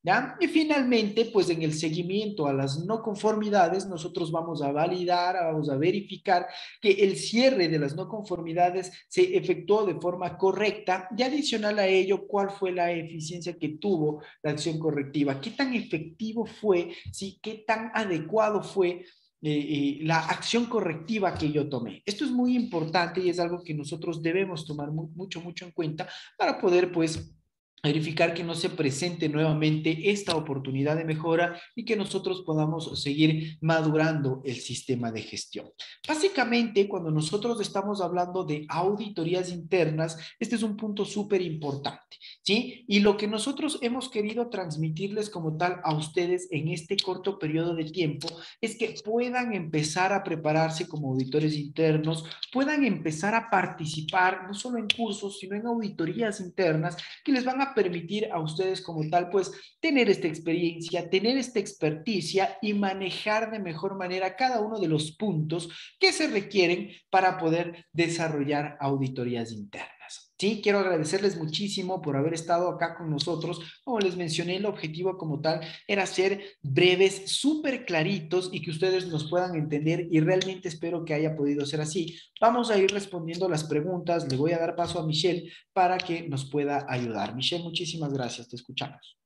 ¿Ya? Y finalmente, pues en el seguimiento a las no conformidades, nosotros vamos a validar, vamos a verificar que el cierre de las no conformidades se efectuó de forma correcta y adicional a ello, cuál fue la eficiencia que tuvo la acción correctiva, qué tan efectivo fue, ¿sí? Qué tan adecuado fue la acción correctiva que yo tomé. Esto es muy importante y es algo que nosotros debemos tomar mucho, mucho en cuenta para poder, pues, verificar que no se presente nuevamente esta oportunidad de mejora y que nosotros podamos seguir madurando el sistema de gestión. Básicamente, cuando nosotros estamos hablando de auditorías internas, este es un punto súper importante, ¿sí? Y lo que nosotros hemos querido transmitirles como tal a ustedes en este corto periodo de tiempo es que puedan empezar a prepararse como auditores internos, puedan empezar a participar no solo en cursos, sino en auditorías internas que les van a permitir a ustedes como tal, pues, tener esta experiencia, tener esta experticia y manejar de mejor manera cada uno de los puntos que se requieren para poder desarrollar auditorías internas. Sí, quiero agradecerles muchísimo por haber estado acá con nosotros. Como les mencioné, el objetivo como tal era ser breves, súper claritos y que ustedes nos puedan entender y realmente espero que haya podido ser así. Vamos a ir respondiendo las preguntas. Le voy a dar paso a Michelle para que nos pueda ayudar. Michelle, muchísimas gracias. Te escuchamos.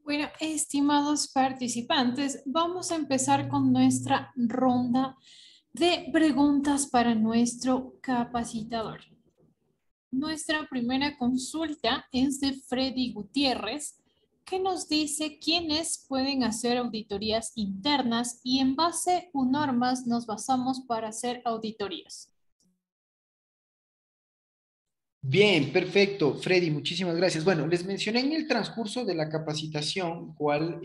Bueno, estimados participantes, vamos a empezar con nuestra ronda de preguntas para nuestro capacitador. Nuestra primera consulta es de Freddy Gutiérrez, que nos dice quiénes pueden hacer auditorías internas y en base a normas nos basamos para hacer auditorías. Bien, perfecto. Freddy, muchísimas gracias. Bueno, les mencioné en el transcurso de la capacitación cuáles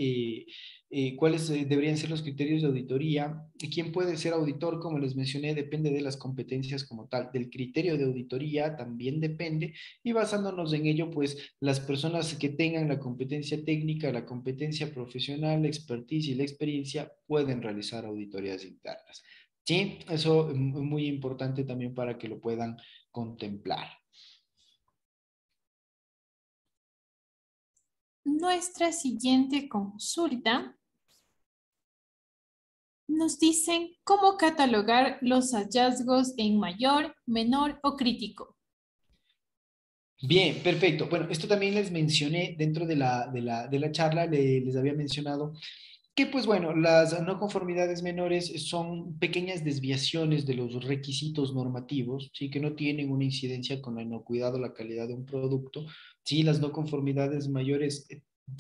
deberían ser los criterios de auditoría y quién puede ser auditor, como les mencioné, depende de las competencias como tal. Del criterio de auditoría también depende y basándonos en ello, pues las personas que tengan la competencia técnica, la competencia profesional, la expertise y la experiencia pueden realizar auditorías internas. Sí, eso es muy importante también para que lo puedan contemplar. Nuestra siguiente consulta nos dicen cómo catalogar los hallazgos en mayor, menor o crítico. Bien, perfecto. Bueno, esto también les mencioné dentro de la charla, les había mencionado Que pues bueno, las no conformidades menores son pequeñas desviaciones de los requisitos normativos, ¿sí? Que no tienen una incidencia con la inocuidad o la calidad de un producto. Sí, las no conformidades mayores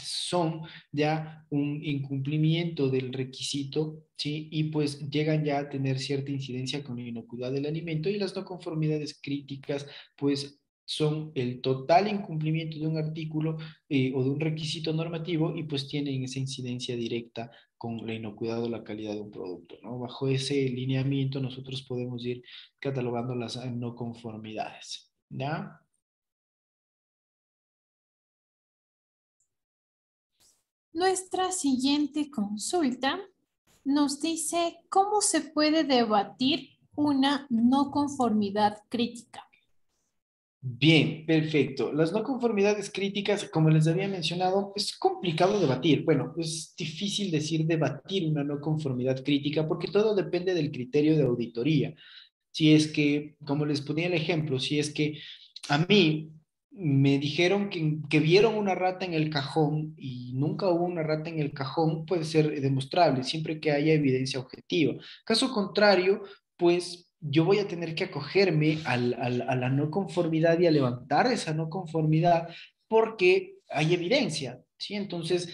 son ya un incumplimiento del requisito, ¿sí? Y pues llegan ya a tener cierta incidencia con la inocuidad del alimento, y las no conformidades críticas pues son el total incumplimiento de un artículo o de un requisito normativo, y pues tienen esa incidencia directa con la inocuidad o la calidad de un producto, ¿no? Bajo ese lineamiento nosotros podemos ir catalogando las no conformidades, ¿ya? Nuestra siguiente consulta nos dice cómo se puede debatir una no conformidad crítica. Bien, perfecto. Las no conformidades críticas, como les había mencionado, es complicado debatir. Bueno, es difícil decir debatir una no conformidad crítica porque todo depende del criterio de auditoría. Si es que, como les ponía el ejemplo, si es que a mí me dijeron que vieron una rata en el cajón y nunca hubo una rata en el cajón, puede ser demostrable, siempre que haya evidencia objetiva. Caso contrario, pues yo voy a tener que acogerme a la no conformidad y a levantar esa no conformidad porque hay evidencia, ¿sí? Entonces,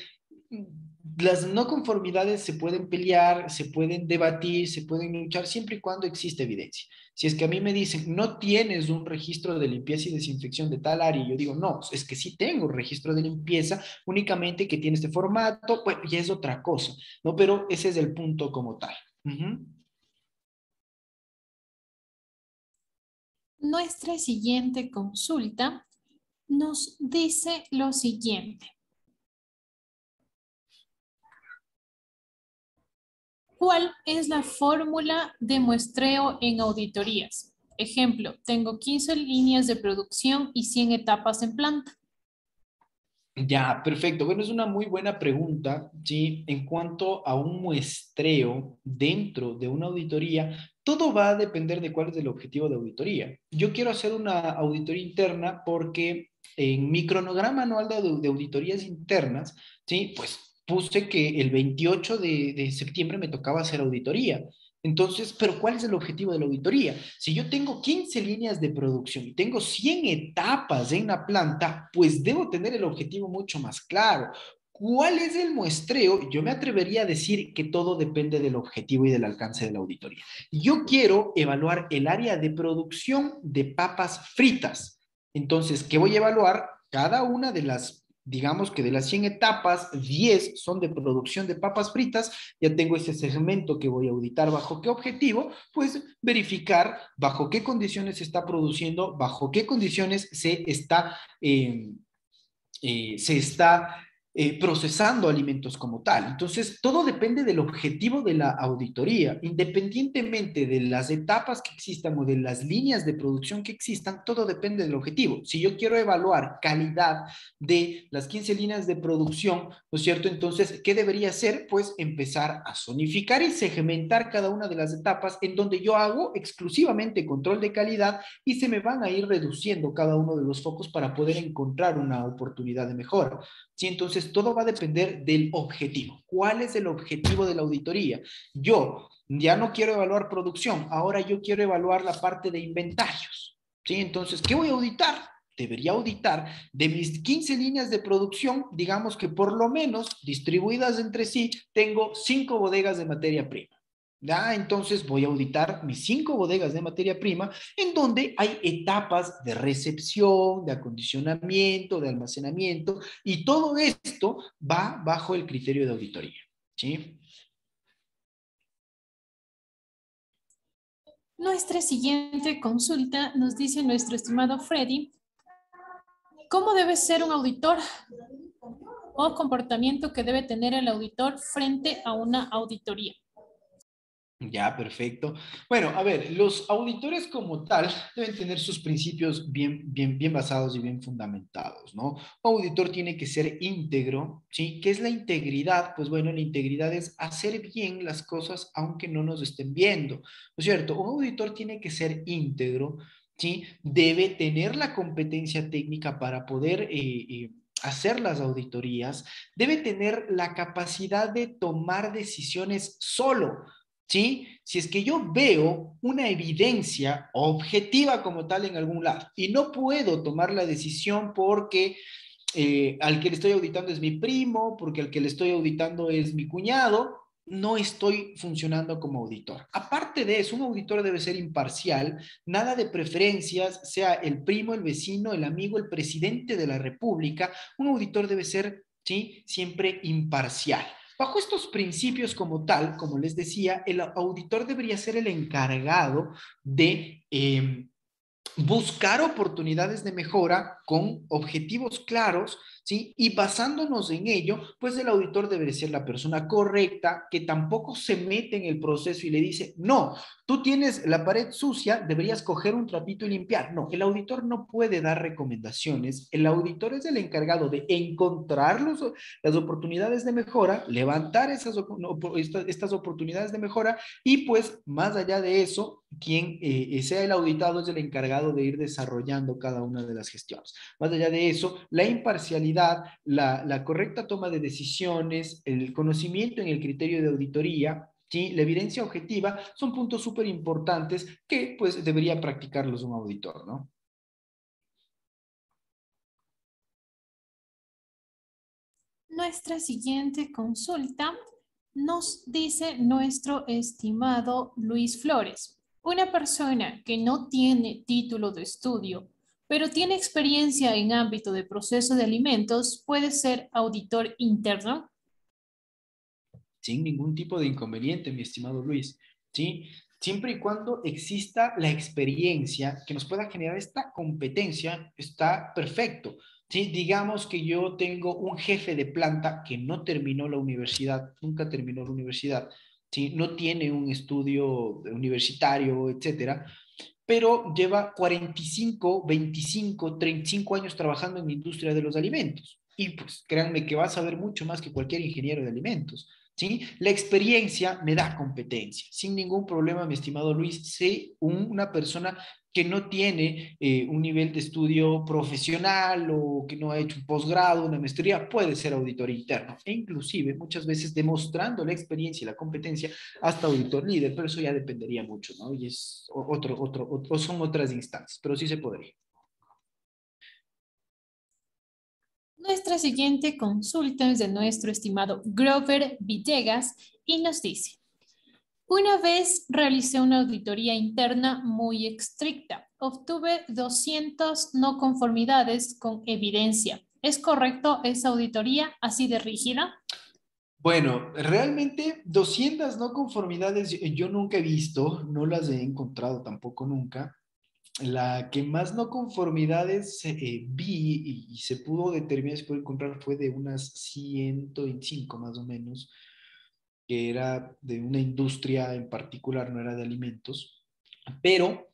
las no conformidades se pueden pelear, se pueden debatir, se pueden luchar siempre y cuando existe evidencia. Si es que a mí me dicen, no tienes un registro de limpieza y desinfección de tal área, y yo digo, no, es que sí tengo un registro de limpieza, únicamente que tiene este formato, pues ya es otra cosa, ¿no? Pero ese es el punto como tal. Nuestra siguiente consulta nos dice lo siguiente. ¿Cuál es la fórmula de muestreo en auditorías? Ejemplo, tengo 15 líneas de producción y 100 etapas en planta. Ya, perfecto. Bueno, es una muy buena pregunta, ¿sí? En cuanto a un muestreo dentro de una auditoría, todo va a depender de cuál es el objetivo de auditoría. Yo quiero hacer una auditoría interna porque en mi cronograma anual de auditorías internas, ¿sí? Pues puse que el 28 de septiembre me tocaba hacer auditoría. Entonces, pero ¿cuál es el objetivo de la auditoría? Si yo tengo 15 líneas de producción y tengo 100 etapas en la planta, pues debo tener el objetivo mucho más claro. ¿Cuál es el muestreo? Yo me atrevería a decir que todo depende del objetivo y del alcance de la auditoría. Yo quiero evaluar el área de producción de papas fritas. Entonces, ¿qué voy a evaluar? Cada una de las, digamos que de las 100 etapas, 10 son de producción de papas fritas. Ya tengo ese segmento que voy a auditar. ¿Bajo qué objetivo? Pues verificar bajo qué condiciones se está produciendo, bajo qué condiciones se está procesando alimentos como tal. Entonces, todo depende del objetivo de la auditoría. Independientemente de las etapas que existan o de las líneas de producción que existan, todo depende del objetivo. Si yo quiero evaluar calidad de las 15 líneas de producción, ¿no es cierto? Entonces, ¿qué debería hacer? Pues empezar a zonificar y segmentar cada una de las etapas en donde yo hago exclusivamente control de calidad, y se me van a ir reduciendo cada uno de los focos para poder encontrar una oportunidad de mejora. ¿Sí? Entonces, todo va a depender del objetivo. ¿Cuál es el objetivo de la auditoría? Yo ya no quiero evaluar producción, ahora yo quiero evaluar la parte de inventarios. ¿Sí? Entonces, ¿qué voy a auditar? Debería auditar de mis 15 líneas de producción, digamos que por lo menos distribuidas entre sí, tengo 5 bodegas de materia prima. ¿Ya? Entonces voy a auditar mis 5 bodegas de materia prima en donde hay etapas de recepción, de acondicionamiento, de almacenamiento, y todo esto va bajo el criterio de auditoría. ¿Sí? Nuestra siguiente consulta nos dice nuestro estimado Freddy, ¿cómo debe ser un auditor o comportamiento que debe tener el auditor frente a una auditoría? Ya, perfecto. Bueno, a ver, los auditores como tal deben tener sus principios bien basados y bien fundamentados, ¿no? Un auditor tiene que ser íntegro, ¿sí? ¿Qué es la integridad? Pues bueno, la integridad es hacer bien las cosas aunque no nos estén viendo, ¿no es cierto? Un auditor tiene que ser íntegro, ¿sí? Debe tener la competencia técnica para poder hacer las auditorías, debe tener la capacidad de tomar decisiones solo, ¿sí? Si es que yo veo una evidencia objetiva como tal en algún lado y no puedo tomar la decisión porque al que le estoy auditando es mi primo, porque al que le estoy auditando es mi cuñado, no estoy funcionando como auditor. Aparte de eso, un auditor debe ser imparcial, nada de preferencias, sea el primo, el vecino, el amigo, el presidente de la República. Un auditor debe ser, ¿sí?, siempre imparcial. Bajo estos principios como tal, como les decía, el auditor debería ser el encargado de buscar oportunidades de mejora con objetivos claros, ¿sí? Y basándonos en ello, pues el auditor debe ser la persona correcta, que tampoco se mete en el proceso y le dice, no, tú tienes la pared sucia, deberías coger un trapito y limpiar. No, el auditor no puede dar recomendaciones. El auditor es el encargado de encontrar las oportunidades de mejora, levantar estas oportunidades de mejora y pues más allá de eso, quien sea el auditado es el encargado de ir desarrollando cada una de las gestiones. Más allá de eso, la imparcialidad, la correcta toma de decisiones, el conocimiento en el criterio de auditoría, ¿sí?, la evidencia objetiva, son puntos súper importantes que pues debería practicarlos un auditor, ¿no? Nuestra siguiente consulta nos dice nuestro estimado Luis Flores. Una persona que no tiene título de estudio, pero tiene experiencia en ámbito de proceso de alimentos, ¿puede ser auditor interno? Sin ningún tipo de inconveniente, mi estimado Luis, ¿sí? Siempre y cuando exista la experiencia que nos pueda generar esta competencia, está perfecto. ¿Sí? Digamos que yo tengo un jefe de planta que no terminó la universidad, nunca terminó la universidad, ¿sí? No tiene un estudio universitario, etcétera, pero lleva 45, 25, 35 años trabajando en la industria de los alimentos. Y pues créanme que va a saber mucho más que cualquier ingeniero de alimentos. ¿Sí? La experiencia me da competencia. Sin ningún problema, mi estimado Luis, sé una persona que no tiene un nivel de estudio profesional o que no ha hecho un posgrado, una maestría, puede ser auditor interno. E inclusive, muchas veces demostrando la experiencia y la competencia, hasta auditor líder, pero eso ya dependería mucho, ¿no? Y es son otras instancias, pero sí se podría. Nuestra siguiente consulta es de nuestro estimado Grover Villegas y nos dice, una vez realicé una auditoría interna muy estricta. Obtuve 200 no conformidades con evidencia. ¿Es correcto esa auditoría así de rígida? Bueno, realmente 200 no conformidades yo nunca he visto, no las he encontrado tampoco nunca. La que más no conformidades vi y se pudo determinar, se pudo encontrar, fue de unas 125 más o menos, que era de una industria en particular, no era de alimentos, pero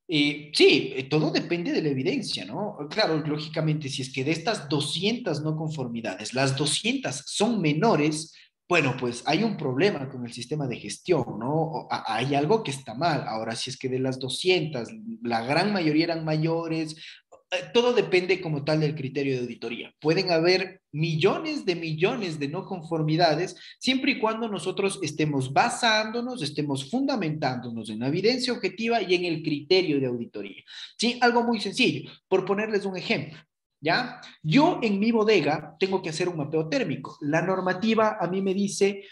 sí, todo depende de la evidencia, ¿no? Claro, lógicamente, si es que de estas 200 no conformidades, las 200 son menores, bueno, pues hay un problema con el sistema de gestión, ¿no? Hay algo que está mal. Ahora, si es que de las 200, la gran mayoría eran mayores, todo depende como tal del criterio de auditoría. Pueden haber millones de no conformidades, siempre y cuando nosotros estemos basándonos, estemos fundamentándonos en la evidencia objetiva y en el criterio de auditoría. ¿Sí? Algo muy sencillo, por ponerles un ejemplo. ¿Ya? Yo en mi bodega tengo que hacer un mapeo térmico. La normativa a mí me dice,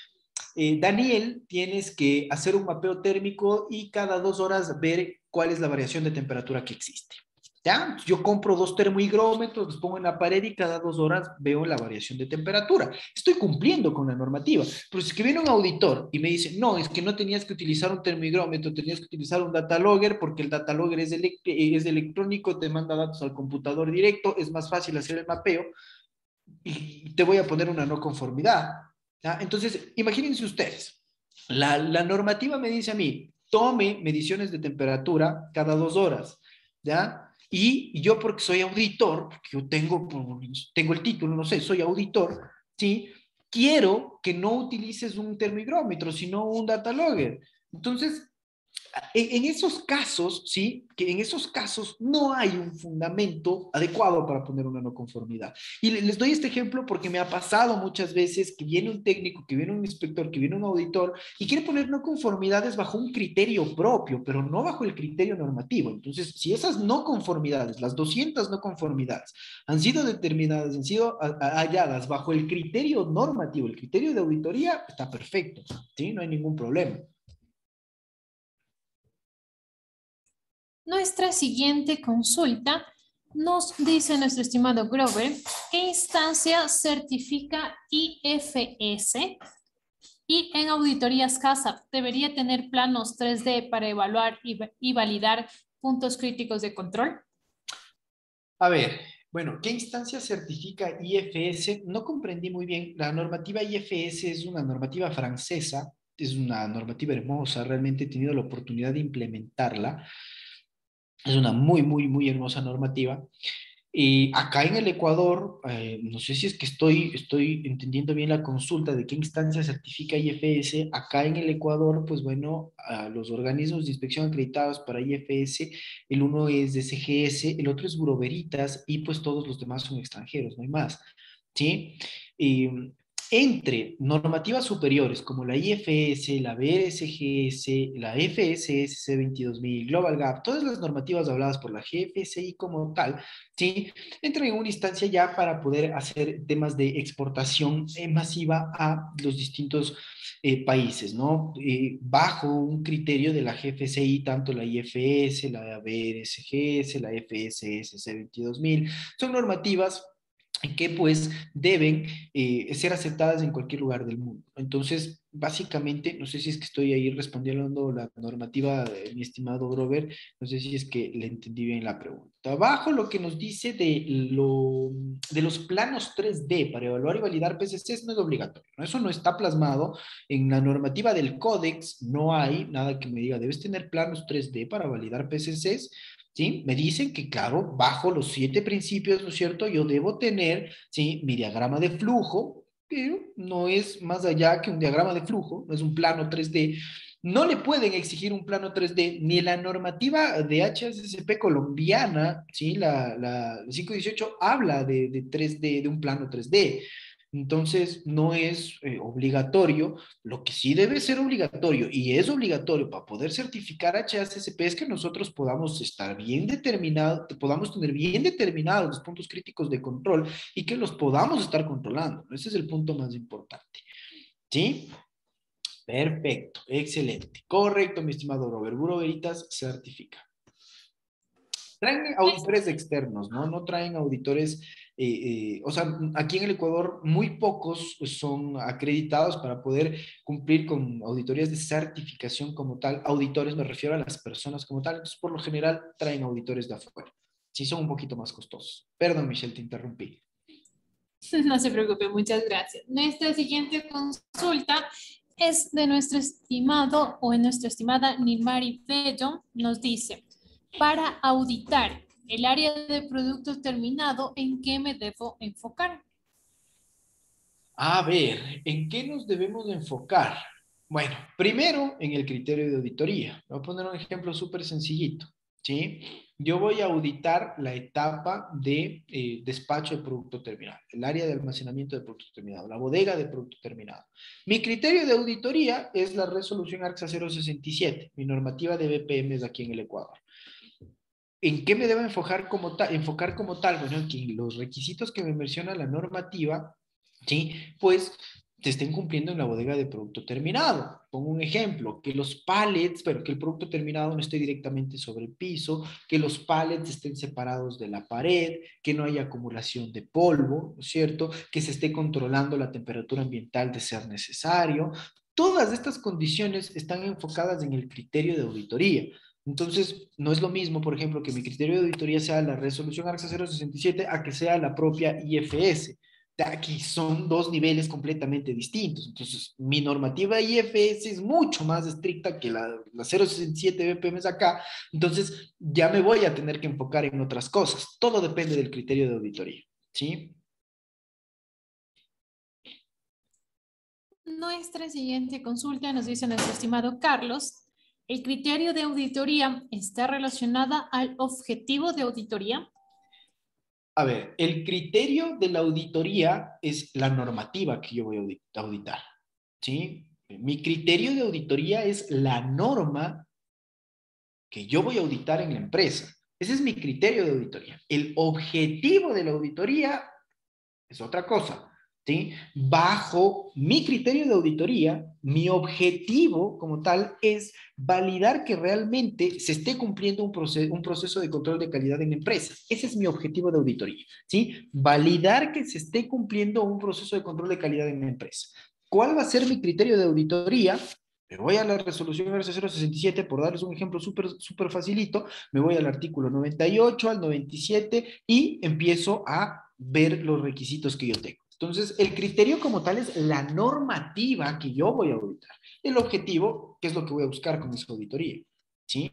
Daniel, tienes que hacer un mapeo térmico y cada 2 horas ver cuál es la variación de temperatura que existe. ¿Ya? Yo compro 2 termohigrómetros, los pongo en la pared y cada 2 horas veo la variación de temperatura. Estoy cumpliendo con la normativa. Pero si es que viene un auditor y me dice, no, es que no tenías que utilizar un termohigrómetro, tenías que utilizar un data logger porque el data logger es electrónico, te manda datos al computador directo, es más fácil hacer el mapeo y te voy a poner una no conformidad. ¿Ya? Entonces, imagínense ustedes, la normativa me dice a mí, tome mediciones de temperatura cada 2 horas, ¿ya? Y yo porque soy auditor, porque yo tengo el título, no sé, soy auditor, ¿sí? Quiero que no utilices un termigrómetro, sino un data logger. Entonces, En esos casos, ¿sí? Que en esos casos no hay un fundamento adecuado para poner una no conformidad. Y les doy este ejemplo porque me ha pasado muchas veces que viene un técnico, que viene un inspector, que viene un auditor y quiere poner no conformidades bajo un criterio propio, pero no bajo el criterio normativo. Entonces, si esas no conformidades, las 200 no conformidades, han sido determinadas, han sido halladas bajo el criterio normativo, el criterio de auditoría, está perfecto, ¿sí? No hay ningún problema. Nuestra siguiente consulta nos dice nuestro estimado Grover, ¿qué instancia certifica IFS? Y en auditorías CASA, ¿debería tener planos 3D para evaluar y validar puntos críticos de control? A ver, bueno, ¿qué instancia certifica IFS? No comprendí muy bien. La normativa IFS es una normativa francesa, es una normativa hermosa, realmente he tenido la oportunidad de implementarla. Es una muy hermosa normativa. Y acá en el Ecuador, no sé si es que estoy entendiendo bien la consulta de qué instancia certifica IFS. Acá en el Ecuador, pues bueno, los organismos de inspección acreditados para IFS, el uno es de CGS, el otro es Bureau Veritas y pues todos los demás son extranjeros, no hay más. ¿Sí? Y entre normativas superiores como la IFS, la BRSGS, la FSSC 22000, Global Gap, todas las normativas habladas por la GFSI como tal, ¿sí? Entran en una instancia ya para poder hacer temas de exportación masiva a los distintos países, ¿no? Bajo un criterio de la GFSI, tanto la IFS, la BRSGS, la FSSC 22000, son normativas que pues deben ser aceptadas en cualquier lugar del mundo. Entonces, básicamente, no sé si es que estoy ahí respondiendo la normativa, mi estimado Grover, no sé si es que le entendí bien la pregunta. Abajo lo que nos dice de los planos 3D para evaluar y validar PCCs no es obligatorio, ¿no? Eso no está plasmado en la normativa del Códex, no hay nada que me diga, debes tener planos 3D para validar PCCs. ¿Sí? Me dicen que, claro, bajo los 7 principios, ¿no es cierto? Yo debo tener, ¿sí? Mi diagrama de flujo, pero no es más allá que un diagrama de flujo, no es un plano 3D. No le pueden exigir un plano 3D ni la normativa de HACCP colombiana, ¿sí? La 518 habla de 3D, de un plano 3D. Entonces, no es obligatorio. Lo que sí debe ser obligatorio, y es obligatorio para poder certificar HACCP, es que nosotros podamos estar bien determinados, podamos tener bien determinados los puntos críticos de control y que los podamos estar controlando. Ese es el punto más importante. ¿Sí? Perfecto, excelente. Correcto, mi estimado Robert. Bureau Veritas certifica. Traen auditores externos, ¿no? No traen auditores, o sea, aquí en el Ecuador muy pocos son acreditados para poder cumplir con auditorías de certificación como tal. Auditores, me refiero a las personas como tal. Entonces, por lo general, traen auditores de afuera. Sí, son un poquito más costosos. Perdón, Michelle, te interrumpí. No se preocupe, muchas gracias. Nuestra siguiente consulta es de nuestro estimado o en nuestra estimada Nilmari Bello. Nos dice, para auditar el área de producto terminado, ¿en qué me debo enfocar? A ver, ¿en qué nos debemos de enfocar? Bueno, primero en el criterio de auditoría. Voy a poner un ejemplo súper sencillito, ¿sí? Yo voy a auditar la etapa de despacho de producto terminado, el área de almacenamiento de producto terminado, la bodega de producto terminado. Mi criterio de auditoría es la resolución ARCSA 067, mi normativa de BPM aquí en el Ecuador. ¿En qué me debo enfocar como tal? Bueno, que los requisitos que me menciona la normativa, ¿sí? Pues se estén cumpliendo en la bodega de producto terminado. Pongo un ejemplo, que los pallets, pero que el producto terminado no esté directamente sobre el piso, que los pallets estén separados de la pared, que no haya acumulación de polvo, ¿no es cierto? Que se esté controlando la temperatura ambiental de ser necesario. Todas estas condiciones están enfocadas en el criterio de auditoría. Entonces, no es lo mismo, por ejemplo, que mi criterio de auditoría sea la resolución ARCSA 067 a que sea la propia IFS. Aquí son dos niveles completamente distintos. Entonces, mi normativa IFS es mucho más estricta que la 067 BPM acá. Entonces, ya me voy a tener que enfocar en otras cosas. Todo depende del criterio de auditoría. ¿Sí? Nuestra siguiente consulta nos dice nuestro estimado Carlos, ¿El criterio de auditoría está relacionada al objetivo de auditoría? A ver, el criterio de la auditoría es la normativa que yo voy a auditar, ¿sí? Mi criterio de auditoría es la norma que yo voy a auditar en la empresa. Ese es mi criterio de auditoría. El objetivo de la auditoría es otra cosa, ¿sí? Bajo mi criterio de auditoría, mi objetivo como tal es validar que realmente se esté cumpliendo un proceso de control de calidad en la empresa. Ese es mi objetivo de auditoría, ¿sí? Validar que se esté cumpliendo un proceso de control de calidad en la empresa. ¿Cuál va a ser mi criterio de auditoría? Me voy a la resolución RC067, por darles un ejemplo súper facilito, me voy al artículo 98, al 97 y empiezo a ver los requisitos que yo tengo. Entonces, el criterio como tal es la normativa que yo voy a auditar. El objetivo, que es lo que voy a buscar con esa auditoría, ¿sí?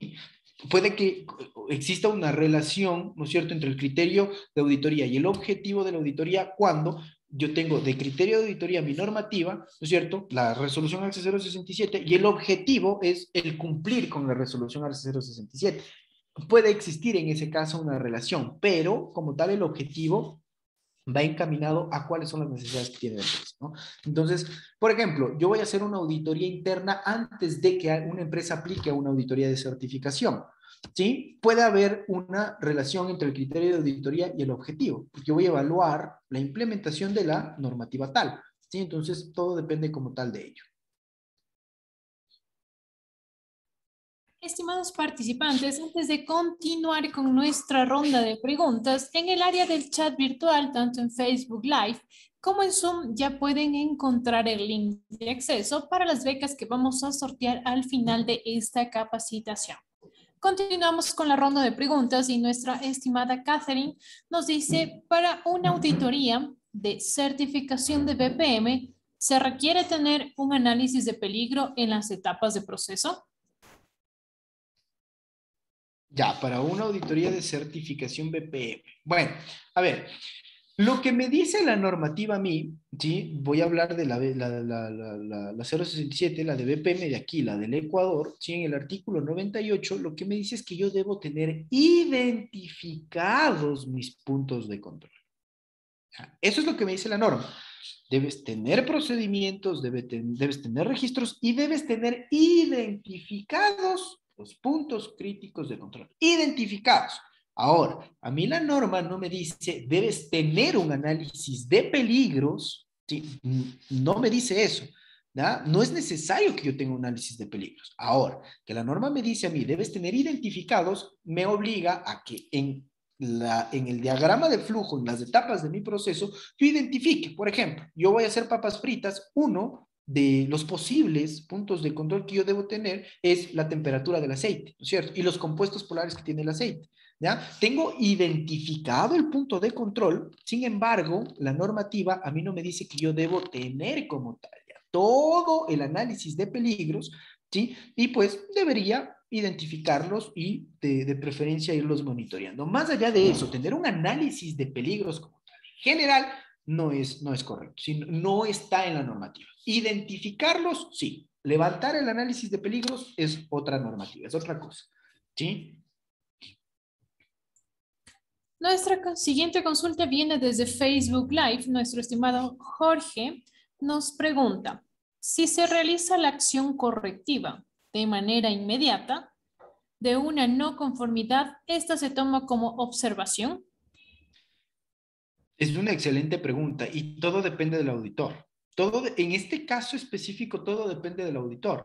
Puede que exista una relación, ¿no es cierto?, entre el criterio de auditoría y el objetivo de la auditoría cuando yo tengo de criterio de auditoría mi normativa, ¿no es cierto?, la resolución ARCE 067, y el objetivo es el cumplir con la resolución ARCE 067. Puede existir en ese caso una relación, pero como tal el objetivo va encaminado a cuáles son las necesidades que tiene la empresa, ¿no? Entonces, por ejemplo, yo voy a hacer una auditoría interna antes de que una empresa aplique a una auditoría de certificación, ¿sí? Puede haber una relación entre el criterio de auditoría y el objetivo, porque yo voy a evaluar la implementación de la normativa tal, ¿sí? Entonces, todo depende como tal de ello. Estimados participantes, antes de continuar con nuestra ronda de preguntas, en el área del chat virtual, tanto en Facebook Live como en Zoom, ya pueden encontrar el link de acceso para las becas que vamos a sortear al final de esta capacitación. Continuamos con la ronda de preguntas y nuestra estimada Catherine nos dice, para una auditoría de certificación de BPM, ¿se requiere tener un análisis de peligro en las etapas de proceso? Ya, para una auditoría de certificación BPM. Bueno, a ver, lo que me dice la normativa a mí, ¿sí? Voy a hablar de la 067, la de BPM de aquí, la del Ecuador, ¿sí? En el artículo 98, lo que me dice es que yo debo tener identificados mis puntos de control. Eso es lo que me dice la norma. Debes tener procedimientos, debes tener registros y debes tener identificados los puntos críticos de control. Identificados. Ahora, a mí la norma no me dice, debes tener un análisis de peligros, ¿sí? No me dice eso, ¿ya? No es necesario que yo tenga un análisis de peligros. Ahora, que la norma me dice a mí, debes tener identificados, me obliga a que en el diagrama de flujo, en las etapas de mi proceso, yo identifique, por ejemplo, yo voy a hacer papas fritas, uno de los posibles puntos de control que yo debo tener es la temperatura del aceite, ¿no es cierto? Y los compuestos polares que tiene el aceite, ¿ya? Tengo identificado el punto de control, sin embargo, la normativa a mí no me dice que yo debo tener como tal ya todo el análisis de peligros, ¿sí? Y pues debería identificarlos y de preferencia irlos monitoreando. Más allá de eso, tener un análisis de peligros como tal, en general, no es correcto, no está en la normativa. Identificarlos, sí. Levantar el análisis de peligros es otra normativa, es otra cosa, ¿sí? Nuestra siguiente consulta viene desde Facebook Live. Nuestro estimado Jorge nos pregunta, si se realiza la acción correctiva de manera inmediata de una no conformidad, ¿esta se toma como observación? Es una excelente pregunta y todo depende del auditor. En este caso específico, todo depende del auditor.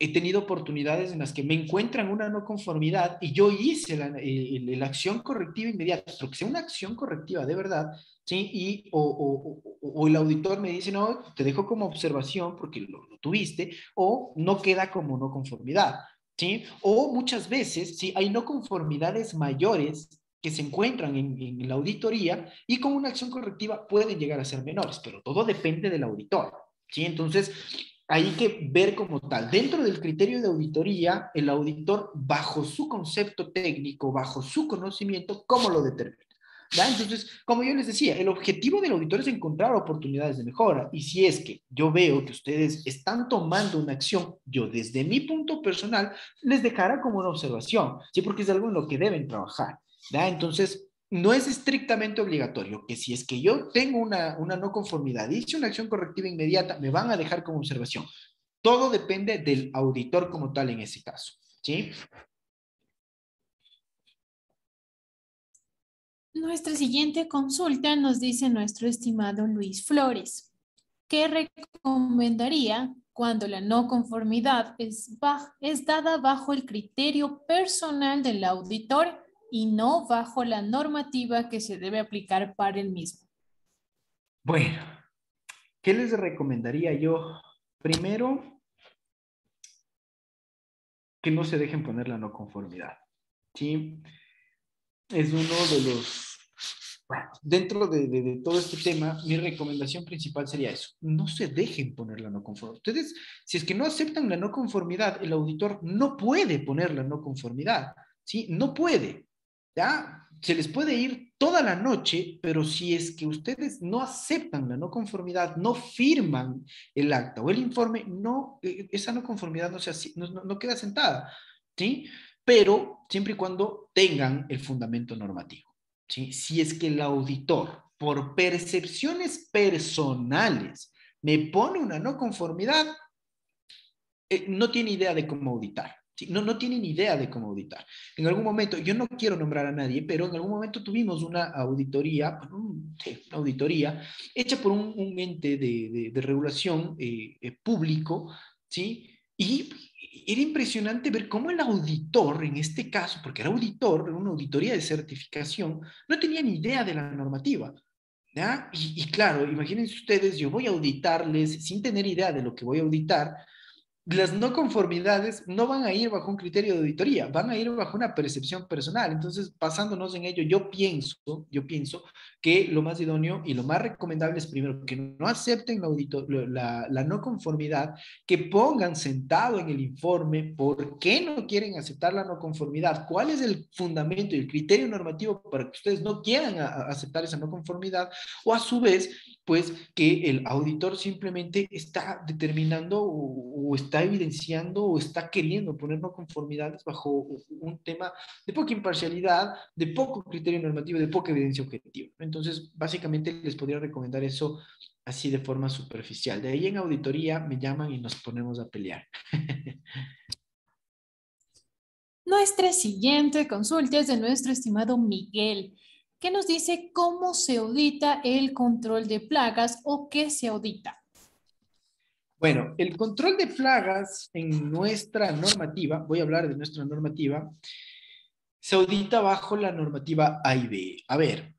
He tenido oportunidades en las que me encuentran una no conformidad y yo hice la acción correctiva inmediata, pero que sea una acción correctiva de verdad, ¿sí? O el auditor me dice, no, te dejo como observación porque lo tuviste, o no queda como no conformidad, ¿sí? O muchas veces, sí, hay no conformidades mayores que se encuentran en la auditoría y con una acción correctiva pueden llegar a ser menores, pero todo depende del auditor, ¿sí? Entonces, hay que ver como tal. Dentro del criterio de auditoría, el auditor, bajo su concepto técnico, bajo su conocimiento, ¿cómo lo determina? ¿ya? Entonces, como yo les decía, el objetivo del auditor es encontrar oportunidades de mejora. Y si es que yo veo que ustedes están tomando una acción, yo desde mi punto personal les dejara como una observación, ¿sí? Porque es algo en lo que deben trabajar, ¿ya? Entonces, no es estrictamente obligatorio que si es que yo tengo una no conformidad, hice una acción correctiva inmediata, me van a dejar como observación. Todo depende del auditor como tal en ese caso, ¿sí? Nuestra siguiente consulta nos dice nuestro estimado Luis Flores. ¿Qué recomendaría cuando la no conformidad es dada bajo el criterio personal del auditor y no bajo la normativa que se debe aplicar para el mismo? Bueno, ¿qué les recomendaría yo? Primero, que no se dejen poner la no conformidad, ¿sí? Es uno de los... Bueno, dentro de todo este tema, mi recomendación principal sería eso. No se dejen poner la no conformidad. Ustedes, si es que no aceptan la no conformidad, el auditor no puede poner la no conformidad, ¿sí? No puede, ¿ya? Se les puede ir toda la noche, pero si es que ustedes no aceptan la no conformidad, no firman el acta o el informe, no, esa no conformidad no queda sentada, ¿sí? Pero siempre y cuando tengan el fundamento normativo, ¿sí? Si es que el auditor, por percepciones personales, me pone una no conformidad, no tiene idea de cómo auditar. ¿Sí? No tienen idea de cómo auditar. En algún momento, yo no quiero nombrar a nadie, pero en algún momento tuvimos una auditoría, una auditoría hecha por un ente de regulación público, ¿sí? Y era impresionante ver cómo el auditor, en este caso, porque era auditor, era una auditoría de certificación, no tenía ni idea de la normativa. ¿Ya? Y claro, imagínense ustedes, yo voy a auditarles sin tener idea de lo que voy a auditar. Las no conformidades no van a ir bajo un criterio de auditoría, van a ir bajo una percepción personal. Entonces, basándonos en ello, yo pienso que lo más idóneo y lo más recomendable es primero que no acepten la no conformidad, que pongan sentado en el informe por qué no quieren aceptar la no conformidad, cuál es el fundamento y el criterio normativo para que ustedes no quieran aceptar esa no conformidad, o a su vez pues que el auditor simplemente está determinando o está evidenciando o está queriendo poner no conformidades bajo un tema de poca imparcialidad, de poco criterio normativo, de poca evidencia objetiva. Entonces, básicamente les podría recomendar eso así de forma superficial. De ahí en auditoría me llaman y nos ponemos a pelear. Nuestra siguiente consulta es de nuestro estimado Miguel, que nos dice cómo se audita el control de plagas o qué se audita. Bueno, el control de plagas en nuestra normativa, voy a hablar de nuestra normativa, se audita bajo la normativa A y B. A ver,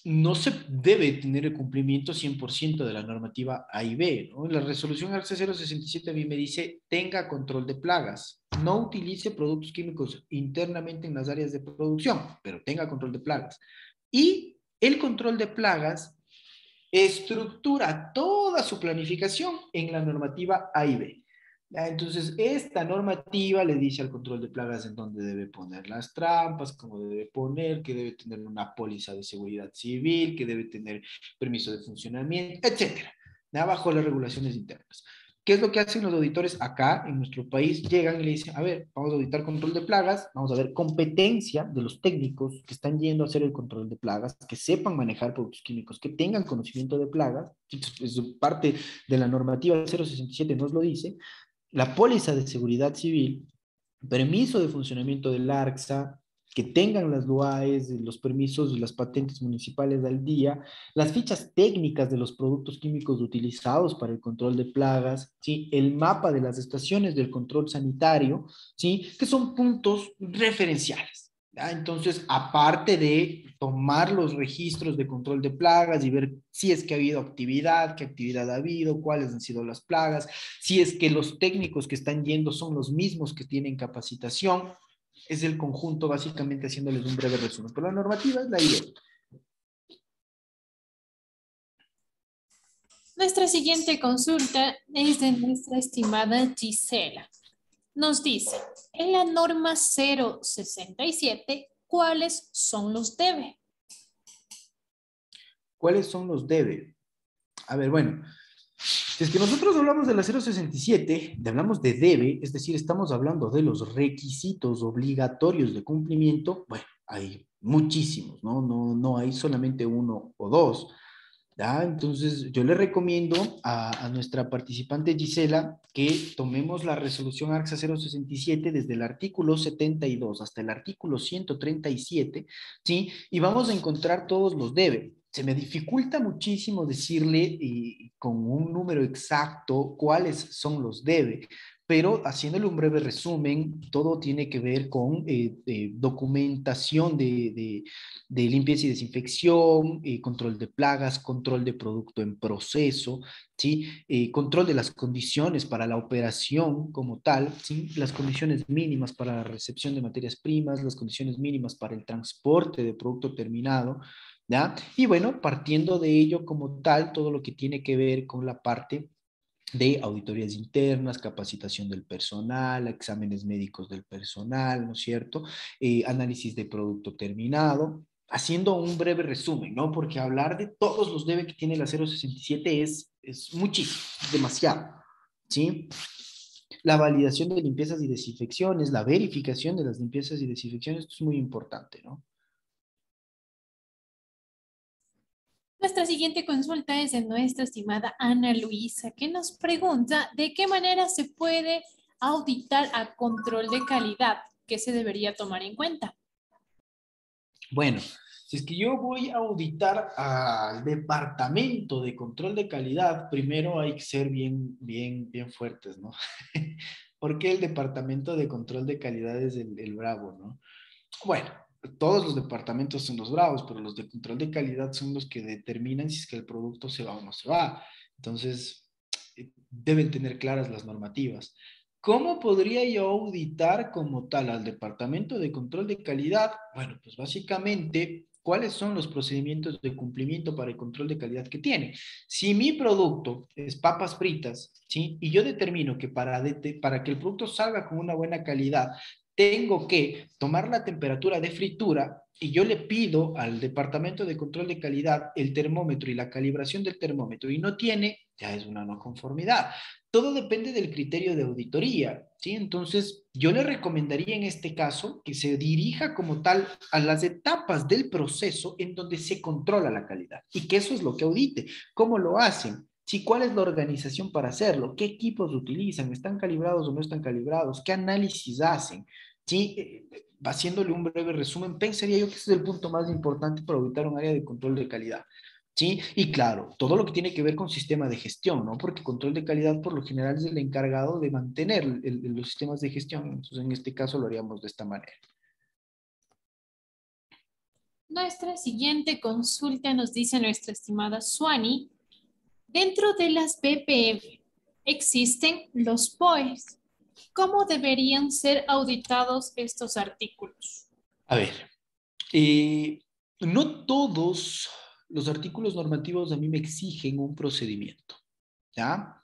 no se debe tener el cumplimiento 100% de la normativa A y B, ¿no? La resolución ARCE 067 a mí me dice, tenga control de plagas, no utilice productos químicos internamente en las áreas de producción, pero tenga control de plagas. Y el control de plagas estructura toda su planificación en la normativa A y B. Entonces, esta normativa le dice al control de plagas en dónde debe poner las trampas, cómo debe poner, que debe tener una póliza de seguridad civil, que debe tener permiso de funcionamiento, etcétera, bajo las regulaciones internas. ¿Qué es lo que hacen los auditores acá en nuestro país? Llegan y le dicen, a ver, vamos a auditar control de plagas, vamos a ver competencia de los técnicos que están yendo a hacer el control de plagas, que sepan manejar productos químicos, que tengan conocimiento de plagas, es parte de la normativa 067 nos lo dice, la póliza de seguridad civil, permiso de funcionamiento del ARCSA, que tengan las LUAES, los permisos y las patentes municipales al día, las fichas técnicas de los productos químicos utilizados para el control de plagas, ¿sí? El mapa de las estaciones del control sanitario, ¿sí? Que son puntos referenciales. ¿Ya? Entonces, aparte de tomar los registros de control de plagas y ver si es que ha habido actividad, qué actividad ha habido, cuáles han sido las plagas, si es que los técnicos que están yendo son los mismos que tienen capacitación, es el conjunto básicamente haciéndoles un breve resumen. Pero la normativa es la idea. Nuestra siguiente consulta es de nuestra estimada Gisela. Nos dice, en la norma 067, ¿cuáles son los debe? ¿Cuáles son los debe? A ver, bueno, si es que nosotros hablamos de la 067, hablamos de debe, es decir, estamos hablando de los requisitos obligatorios de cumplimiento, bueno, hay muchísimos, ¿no? No hay solamente uno o dos. ¿Ya? Entonces, yo le recomiendo a nuestra participante Gisela que tomemos la resolución ARCSA 067 desde el artículo 72 hasta el artículo 137, ¿sí? Y vamos a encontrar todos los debe. Se me dificulta muchísimo decirle con un número exacto cuáles son los debe, pero haciéndole un breve resumen, todo tiene que ver con documentación de limpieza y desinfección, control de plagas, control de producto en proceso, ¿sí? Control de las condiciones para la operación como tal, ¿sí? Las condiciones mínimas para la recepción de materias primas, las condiciones mínimas para el transporte de producto terminado, ¿ya? Y bueno, partiendo de ello como tal, todo lo que tiene que ver con la parte de auditorías internas, capacitación del personal, exámenes médicos del personal, ¿no es cierto? Análisis de producto terminado, haciendo un breve resumen, ¿no? Porque hablar de todos los debe que tiene la 067 es muchísimo, es demasiado, ¿sí? La validación de limpiezas y desinfecciones, la verificación de las limpiezas y desinfecciones, esto es muy importante, ¿no? Nuestra siguiente consulta es de nuestra estimada Ana Luisa, que nos pregunta de qué manera se puede auditar a control de calidad, qué se debería tomar en cuenta. Bueno, si es que yo voy a auditar al departamento de control de calidad, primero hay que ser bien fuertes, ¿no? Porque el departamento de control de calidad es el bravo, ¿no? Bueno, todos los departamentos son los bravos, pero los de control de calidad son los que determinan si es que el producto se va o no se va. Entonces, deben tener claras las normativas. ¿Cómo podría yo auditar como tal al departamento de control de calidad? Bueno, pues básicamente, ¿cuáles son los procedimientos de cumplimiento para el control de calidad que tiene? Si mi producto es papas fritas, ¿sí? Y yo determino que para que el producto salga con una buena calidad, tengo que tomar la temperatura de fritura y yo le pido al departamento de control de calidad el termómetro y la calibración del termómetro y no tiene, ya es una no conformidad. Todo depende del criterio de auditoría, ¿sí? Entonces, yo le recomendaría en este caso que se dirija como tal a las etapas del proceso en donde se controla la calidad y que eso es lo que audite. ¿Cómo lo hacen? Sí, ¿cuál es la organización para hacerlo? ¿Qué equipos utilizan? ¿Están calibrados o no están calibrados? ¿Qué análisis hacen? Sí, haciéndole un breve resumen, pensaría yo que ese es el punto más importante para auditar un área de control de calidad. ¿Sí? Y claro, todo lo que tiene que ver con sistema de gestión, ¿no? Porque control de calidad por lo general es el encargado de mantener los sistemas de gestión. Entonces, en este caso lo haríamos de esta manera. Nuestra siguiente consulta nos dice nuestra estimada Suani, dentro de las BPM existen los POEs. ¿Cómo deberían ser auditados estos artículos? A ver, no todos los artículos normativos a mí me exigen un procedimiento, ¿ya?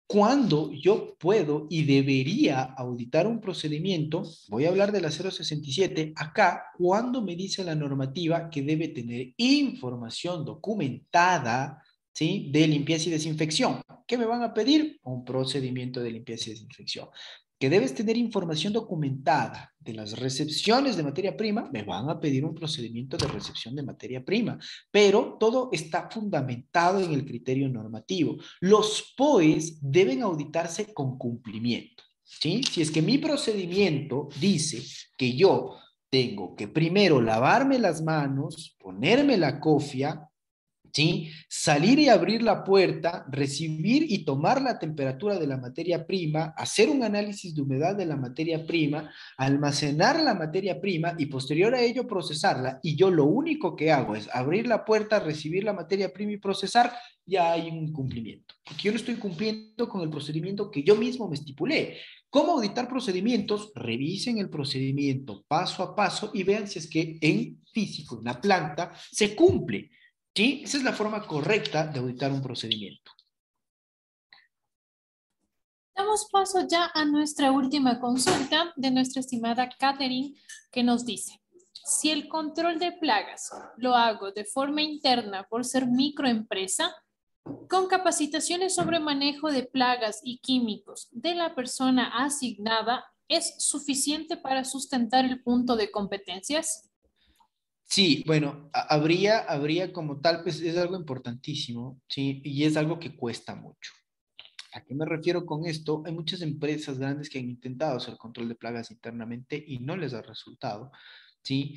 Cuando yo puedo y debería auditar un procedimiento, voy a hablar de la 067, acá, cuando me dice la normativa que debe tener información documentada, ¿sí? De limpieza y desinfección. ¿Qué me van a pedir? Un procedimiento de limpieza y desinfección. Que debes tener información documentada de las recepciones de materia prima, me van a pedir un procedimiento de recepción de materia prima, pero todo está fundamentado en el criterio normativo. Los POEs deben auditarse con cumplimiento, ¿sí? Si es que mi procedimiento dice que yo tengo que primero lavarme las manos, ponerme la cofia, ¿sí? Salir y abrir la puerta, recibir y tomar la temperatura de la materia prima, hacer un análisis de humedad de la materia prima, almacenar la materia prima y posterior a ello procesarla. Y yo lo único que hago es abrir la puerta, recibir la materia prima y procesar, ya hay un incumplimiento. Porque yo no estoy cumpliendo con el procedimiento que yo mismo me estipulé. ¿Cómo auditar procedimientos? Revisen el procedimiento paso a paso y vean si es que en físico, en la planta, se cumple. ¿Sí? Esa es la forma correcta de auditar un procedimiento. Damos paso ya a nuestra última consulta de nuestra estimada Catherine, que nos dice, Si el control de plagas lo hago de forma interna por ser microempresa, con capacitaciones sobre manejo de plagas y químicos de la persona asignada, ¿es suficiente para sustentar el punto de competencias? Sí, bueno, habría como tal, pues es algo importantísimo, ¿sí? Y es algo que cuesta mucho. ¿A qué me refiero con esto? Hay muchas empresas grandes que han intentado hacer control de plagas internamente y no les ha resultado, ¿sí?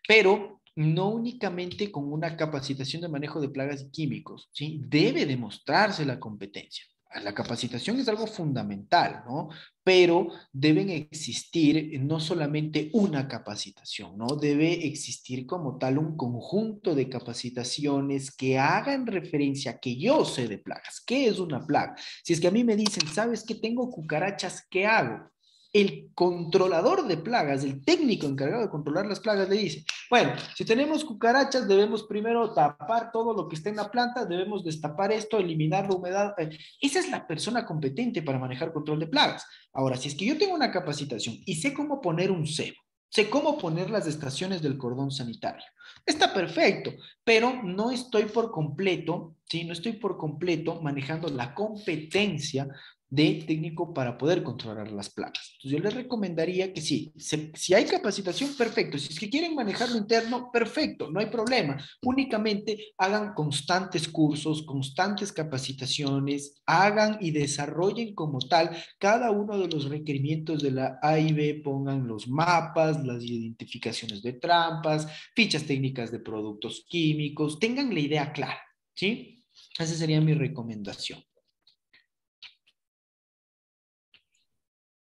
Pero no únicamente con una capacitación de manejo de plagas y químicos, ¿sí? Debe demostrarse la competencia. La capacitación es algo fundamental, ¿no? Pero deben existir no solamente una capacitación, ¿no? Debe existir como tal un conjunto de capacitaciones que hagan referencia a que yo sé de plagas. ¿Qué es una plaga? Si es que a mí me dicen, ¿sabes qué tengo cucarachas? ¿Qué hago? El controlador de plagas, el técnico encargado de controlar las plagas, le dice, bueno, si tenemos cucarachas, debemos primero tapar todo lo que está en la planta, debemos destapar esto, eliminar la humedad. Esa es la persona competente para manejar control de plagas. Ahora, si es que yo tengo una capacitación y sé cómo poner un cebo, sé cómo poner las estaciones del cordón sanitario, está perfecto, pero no estoy por completo, ¿sí? No estoy por completo manejando la competencia de técnico para poder controlar las plagas. Entonces yo les recomendaría que sí, si hay capacitación, perfecto. Si es que quieren manejarlo interno, perfecto, no hay problema. Únicamente hagan constantes cursos, constantes capacitaciones, hagan y desarrollen como tal cada uno de los requerimientos de la AIB, pongan los mapas, las identificaciones de trampas, fichas técnicas de productos químicos, tengan la idea clara, ¿sí? Esa sería mi recomendación.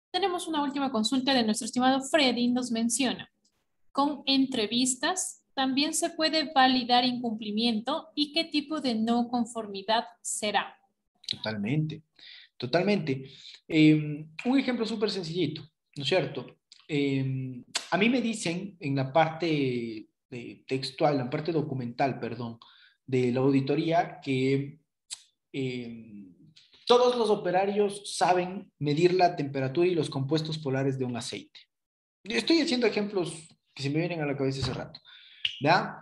Tenemos una última consulta de nuestro estimado Freddy. Nos menciona, con entrevistas también se puede validar incumplimiento y qué tipo de no conformidad será. Totalmente, totalmente. Un ejemplo súper sencillito, ¿no es cierto? A mí me dicen en la parte textual, en la parte documental, perdón, de la auditoría que eh, todos los operarios saben medir la temperatura y los compuestos polares de un aceite. Estoy haciendo ejemplos que se me vienen a la cabeza hace rato, ¿ya?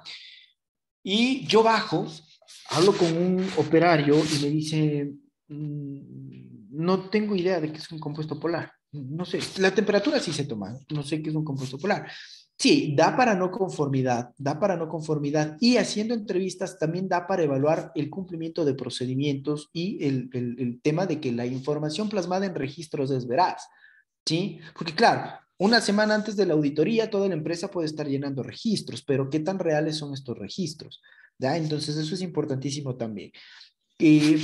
Y yo bajo, hablo con un operario y me dice, no tengo idea de qué es un compuesto polar. No sé, la temperatura sí se toma, no sé qué es un compuesto polar. Sí, da para no conformidad y haciendo entrevistas también da para evaluar el cumplimiento de procedimientos y el tema de que la información plasmada en registros es veraz, ¿sí? Porque claro, una semana antes de la auditoría toda la empresa puede estar llenando registros, pero ¿qué tan reales son estos registros? ¿Ya? Entonces eso es importantísimo también.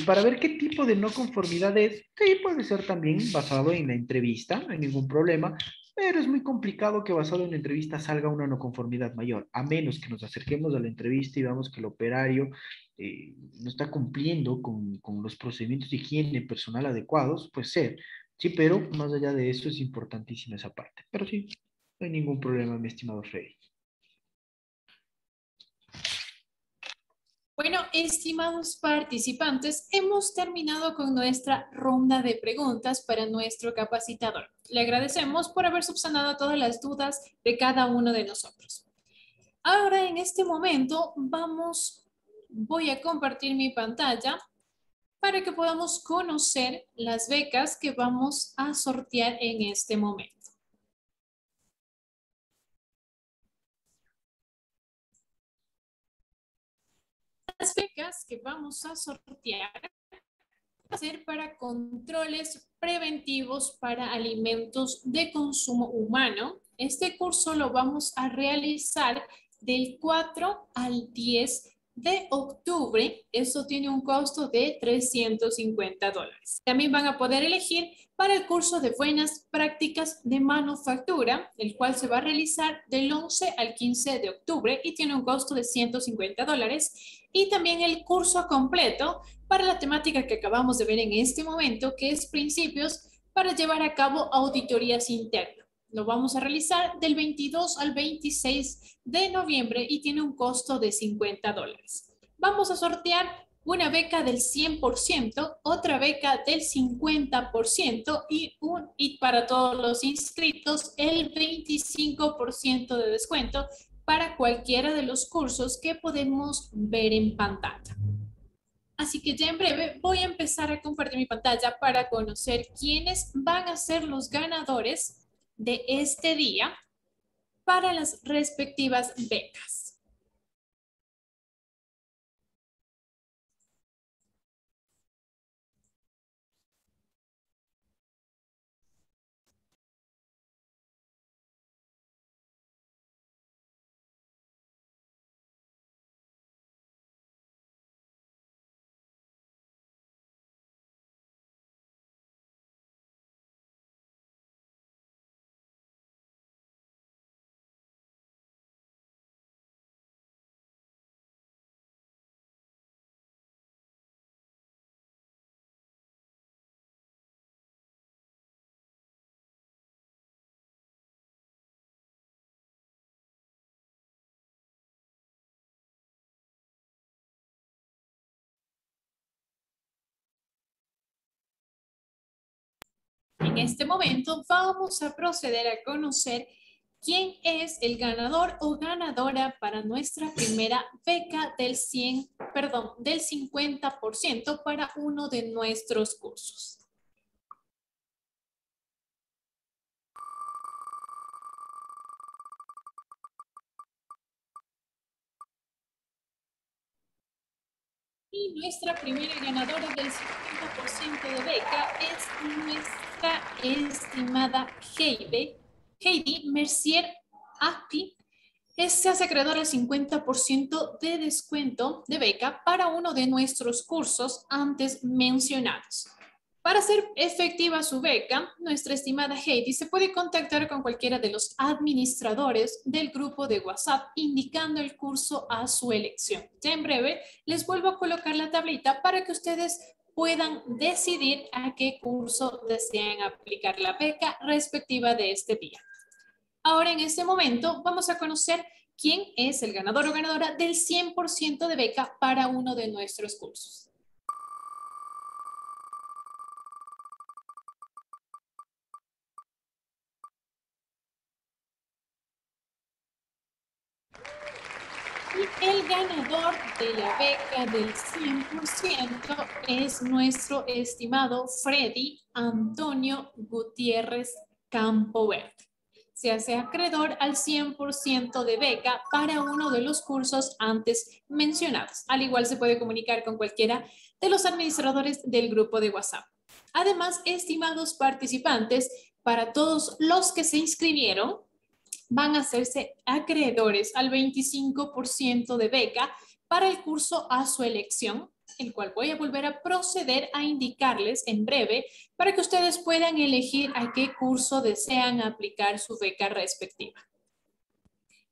Para ver qué tipo de no conformidad es, sí, puede ser también basado en la entrevista, no hay ningún problema, pero es muy complicado que basado en la entrevista salga una no conformidad mayor, a menos que nos acerquemos a la entrevista y veamos que el operario no está cumpliendo con los procedimientos de higiene personal adecuados, pues ser, sí, pero más allá de eso es importantísima esa parte. Pero sí, no hay ningún problema, mi estimado Freddy. Bueno, estimados participantes, hemos terminado con nuestra ronda de preguntas para nuestro capacitador. Le agradecemos por haber subsanado todas las dudas de cada uno de nosotros. Ahora, en este momento, voy a compartir mi pantalla para que podamos conocer las becas que vamos a sortear en este momento. Las becas que vamos a sortear va a ser para controles preventivos para alimentos de consumo humano. Este curso lo vamos a realizar del 4 al 10 de octubre. Eso tiene un costo de $350. También van a poder elegir para el curso de buenas prácticas de manufactura, el cual se va a realizar del 11 al 15 de octubre y tiene un costo de $150. Y también el curso completo para la temática que acabamos de ver en este momento, que es principios para llevar a cabo auditorías internas. Lo vamos a realizar del 22 al 26 de noviembre y tiene un costo de $50. Vamos a sortear una beca del 100%, otra beca del 50% y para todos los inscritos el 25% de descuento para cualquiera de los cursos que podemos ver en pantalla. Así que ya en breve voy a empezar a compartir mi pantalla para conocer quiénes van a ser los ganadores de este día para las respectivas becas. En este momento vamos a proceder a conocer quién es el ganador o ganadora para nuestra primera beca del 50% para uno de nuestros cursos. Y nuestra primera ganadora del 50% de beca es nuestra estimada Heidi Mercier Acti. Se hace acreedora al 50% de descuento de beca para uno de nuestros cursos antes mencionados. Para hacer efectiva su beca, nuestra estimada Heidi se puede contactar con cualquiera de los administradores del grupo de WhatsApp indicando el curso a su elección. Ya en breve les vuelvo a colocar la tablita para que ustedes puedan decidir a qué curso desean aplicar la beca respectiva de este día. Ahora en este momento vamos a conocer quién es el ganador o ganadora del 100% de beca para uno de nuestros cursos. Y el ganador de la beca del 100% es nuestro estimado Freddy Antonio Gutiérrez Campoverde. Se hace acreedor al 100% de beca para uno de los cursos antes mencionados. Al igual se puede comunicar con cualquiera de los administradores del grupo de WhatsApp. Además, estimados participantes, para todos los que se inscribieron, van a hacerse acreedores al 25% de beca para el curso a su elección, el cual voy a volver a proceder a indicarles en breve para que ustedes puedan elegir a qué curso desean aplicar su beca respectiva.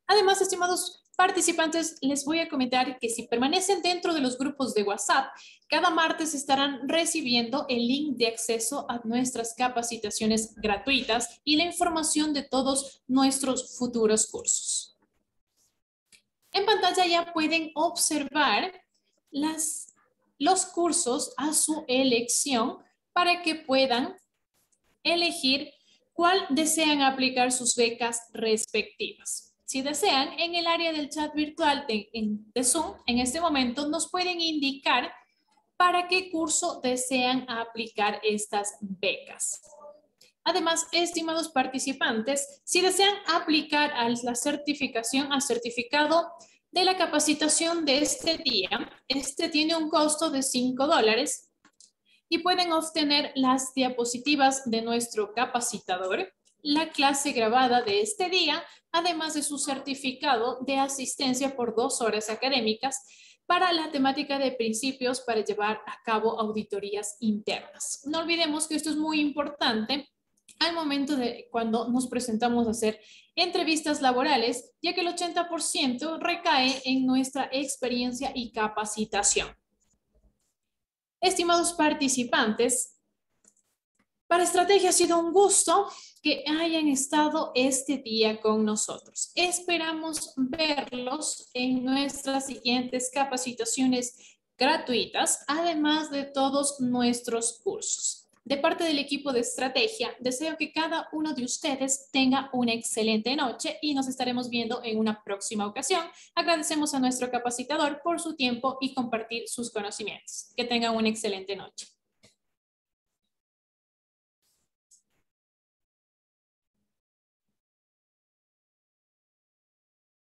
Además, estimados participantes, les voy a comentar que si permanecen dentro de los grupos de WhatsApp, cada martes estarán recibiendo el link de acceso a nuestras capacitaciones gratuitas y la información de todos nuestros futuros cursos. En pantalla ya pueden observar los cursos a su elección para que puedan elegir cuál desean aplicar sus becas respectivas. Si desean, en el área del chat virtual de Zoom, en este momento nos pueden indicar para qué curso desean aplicar estas becas. Además, estimados participantes, si desean aplicar a la certificación, al certificado de la capacitación de este día, este tiene un costo de $5 y pueden obtener las diapositivas de nuestro capacitador, la clase grabada de este día, además de su certificado de asistencia por 2 horas académicas para la temática de principios para llevar a cabo auditorías internas. No olvidemos que esto es muy importante al momento de cuando nos presentamos a hacer entrevistas laborales, ya que el 80% recae en nuestra experiencia y capacitación. Estimados participantes, para Estrategia ha sido un gusto que hayan estado este día con nosotros. Esperamos verlos en nuestras siguientes capacitaciones gratuitas, además de todos nuestros cursos. De parte del equipo de estrategia, deseo que cada uno de ustedes tenga una excelente noche y nos estaremos viendo en una próxima ocasión. Agradecemos a nuestro capacitador por su tiempo y compartir sus conocimientos. Que tengan una excelente noche.